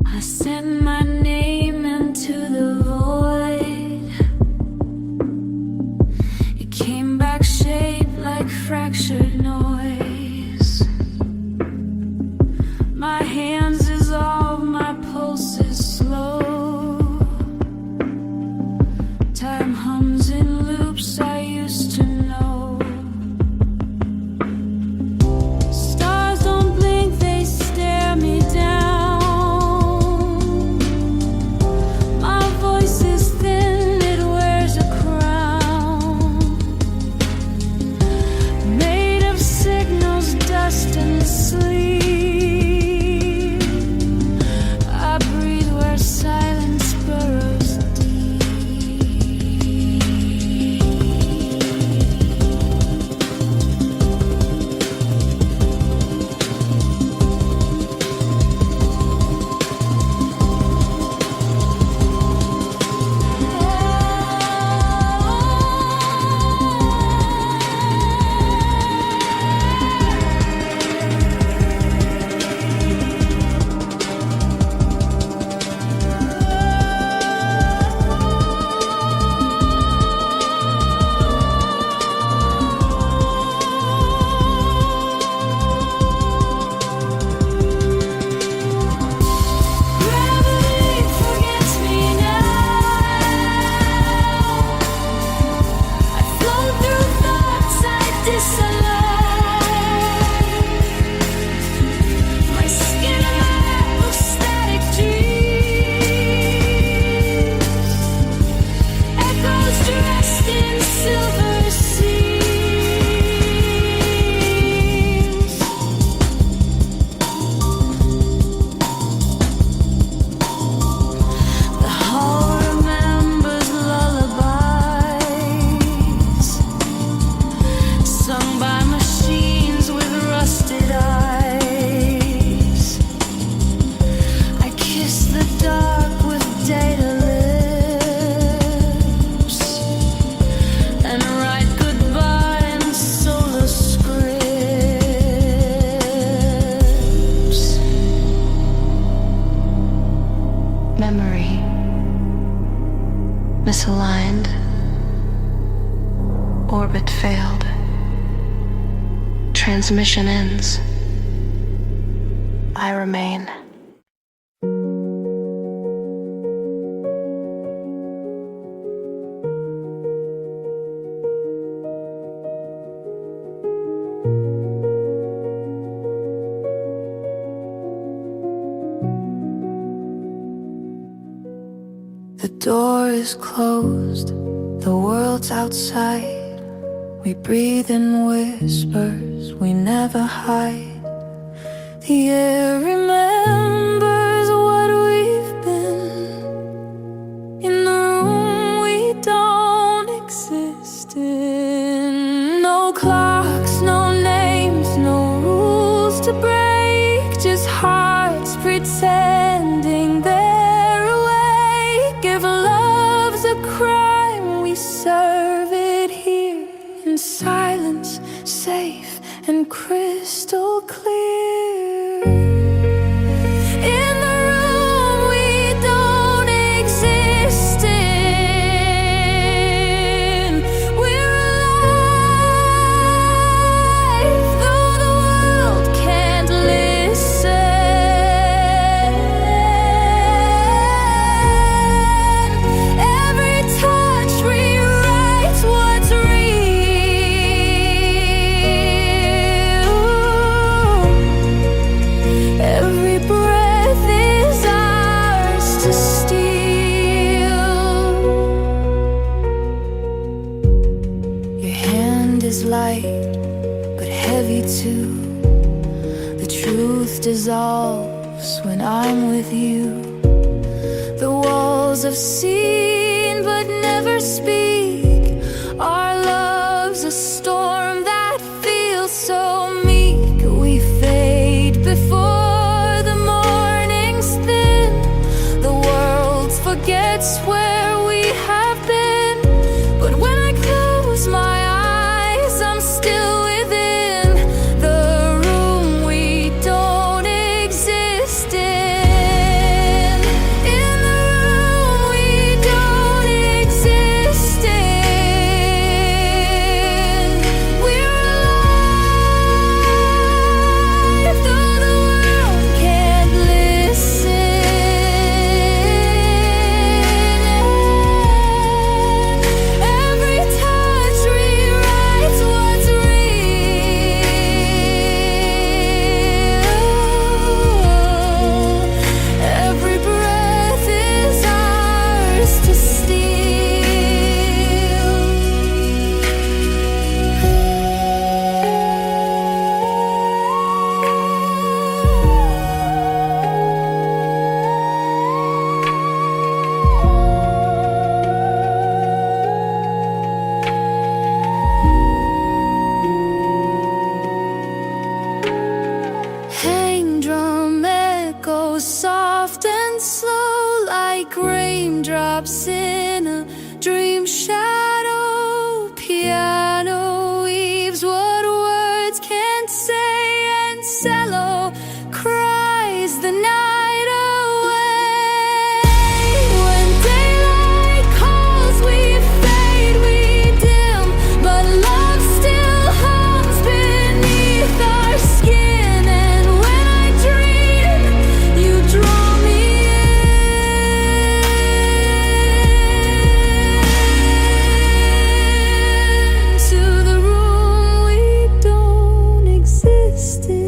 I sent my name into the void. It came back shaped like fractured noise. My hands dissolve, my pulse is slow. Time hums in loops I used to know. Stars don't blink, they stare me down. Misaligned. Orbit failed. Transmission ends. I remain. is closed, the world's outside. We breathe in whispers we never hide. The air remembers what we've been. In the room we don't exist in. No clocks, no names, no rules to break. Just hearts pretending they're awake. If love's a crime, we serve it here in silence, safe and crystal clear. In the room we don't exist in, we're alive, though the world can't listen. Every touch rewrites what's real. Every breath is ours to steal. Your hand is light, but heavy too. The truth dissolves when I'm with you. The walls have seen but never speak. Our love's a storm that feels so meek. We fade before the morning's thin. The world forgets where we have been. But when I close my eyes, I'm still within the room we don't exist in. In the room we don't exist in. We're alive, though the world can't listen. Every touch rewrites what's real. Every breath is ours to hang drum echoes soft and slow like raindrops in a dream shadow. Piano weaves what words can't say, and cello cries the night away. When daylight calls, we fade, we dim, but love still hums beneath our skin. And when I dream, you draw me into the room we don't exist in.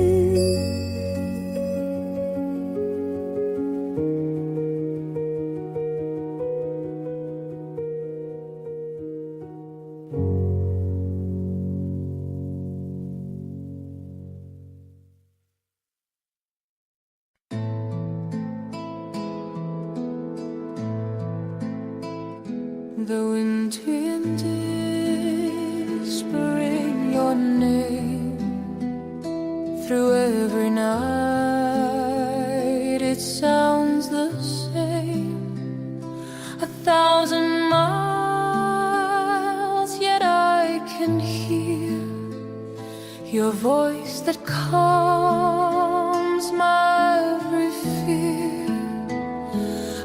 The wind winds whispering your name through every night. It sounds the same, 1,000 miles, yet I can hear your voice that calms my every fear.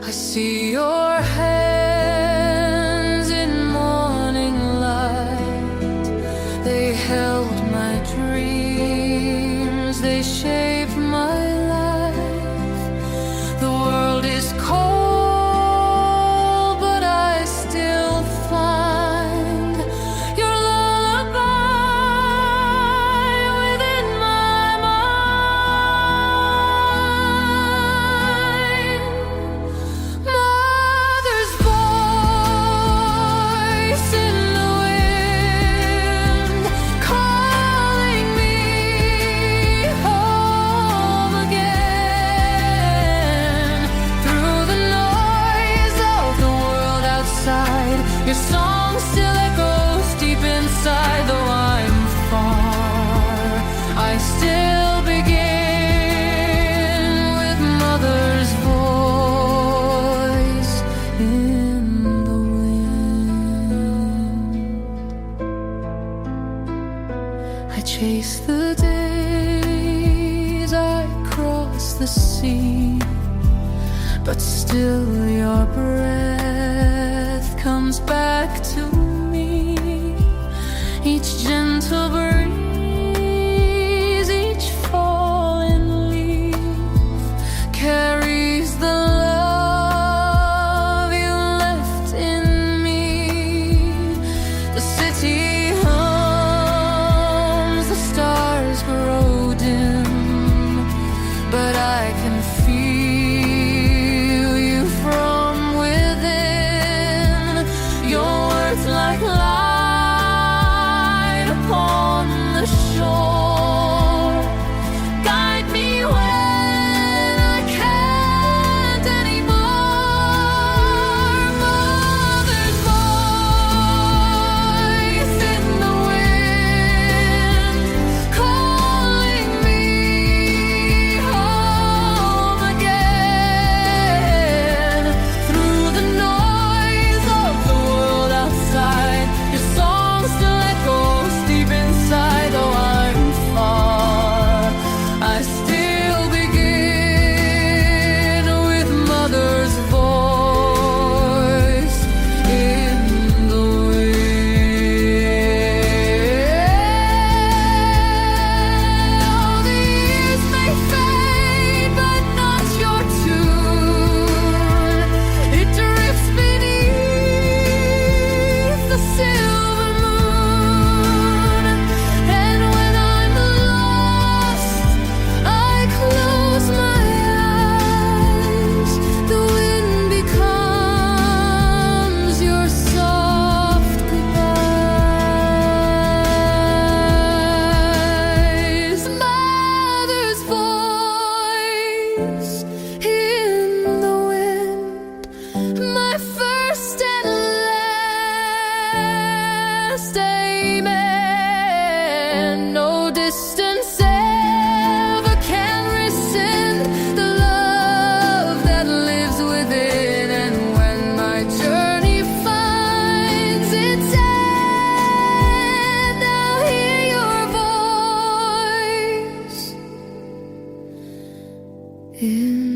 I see your hands in morning light. They held my dreams, they shaped my life. The world is cold, but I still find your lullaby within my mind. My song still echoes deep inside, though I'm far. I still begin with mother's voice in the wind. I chase the days, I cross the sea, but still your breath comes back to me. Each gentle breeze, each fallen leaf carries the love you left in me. The city hums, the stars grow dim, but I can feel you from within. Your words like light upon the shore. Guide me when I can't anymore. Mother's voice in the wind, calling me home again. Through the noise of the world outside, your song still echoes deep inside, though I'm far. I still begin with mother's voice in the wind. All the years may fade, but not your tune. It drifts beneath the silver moon. And when I'm lost, I close my eyes. The wind becomes your soft goodbyes. Mother's voice in the wind, my first and last amen. No distance ever can rescind the love that lives within. And when my journey finds its end, I'll hear your voice in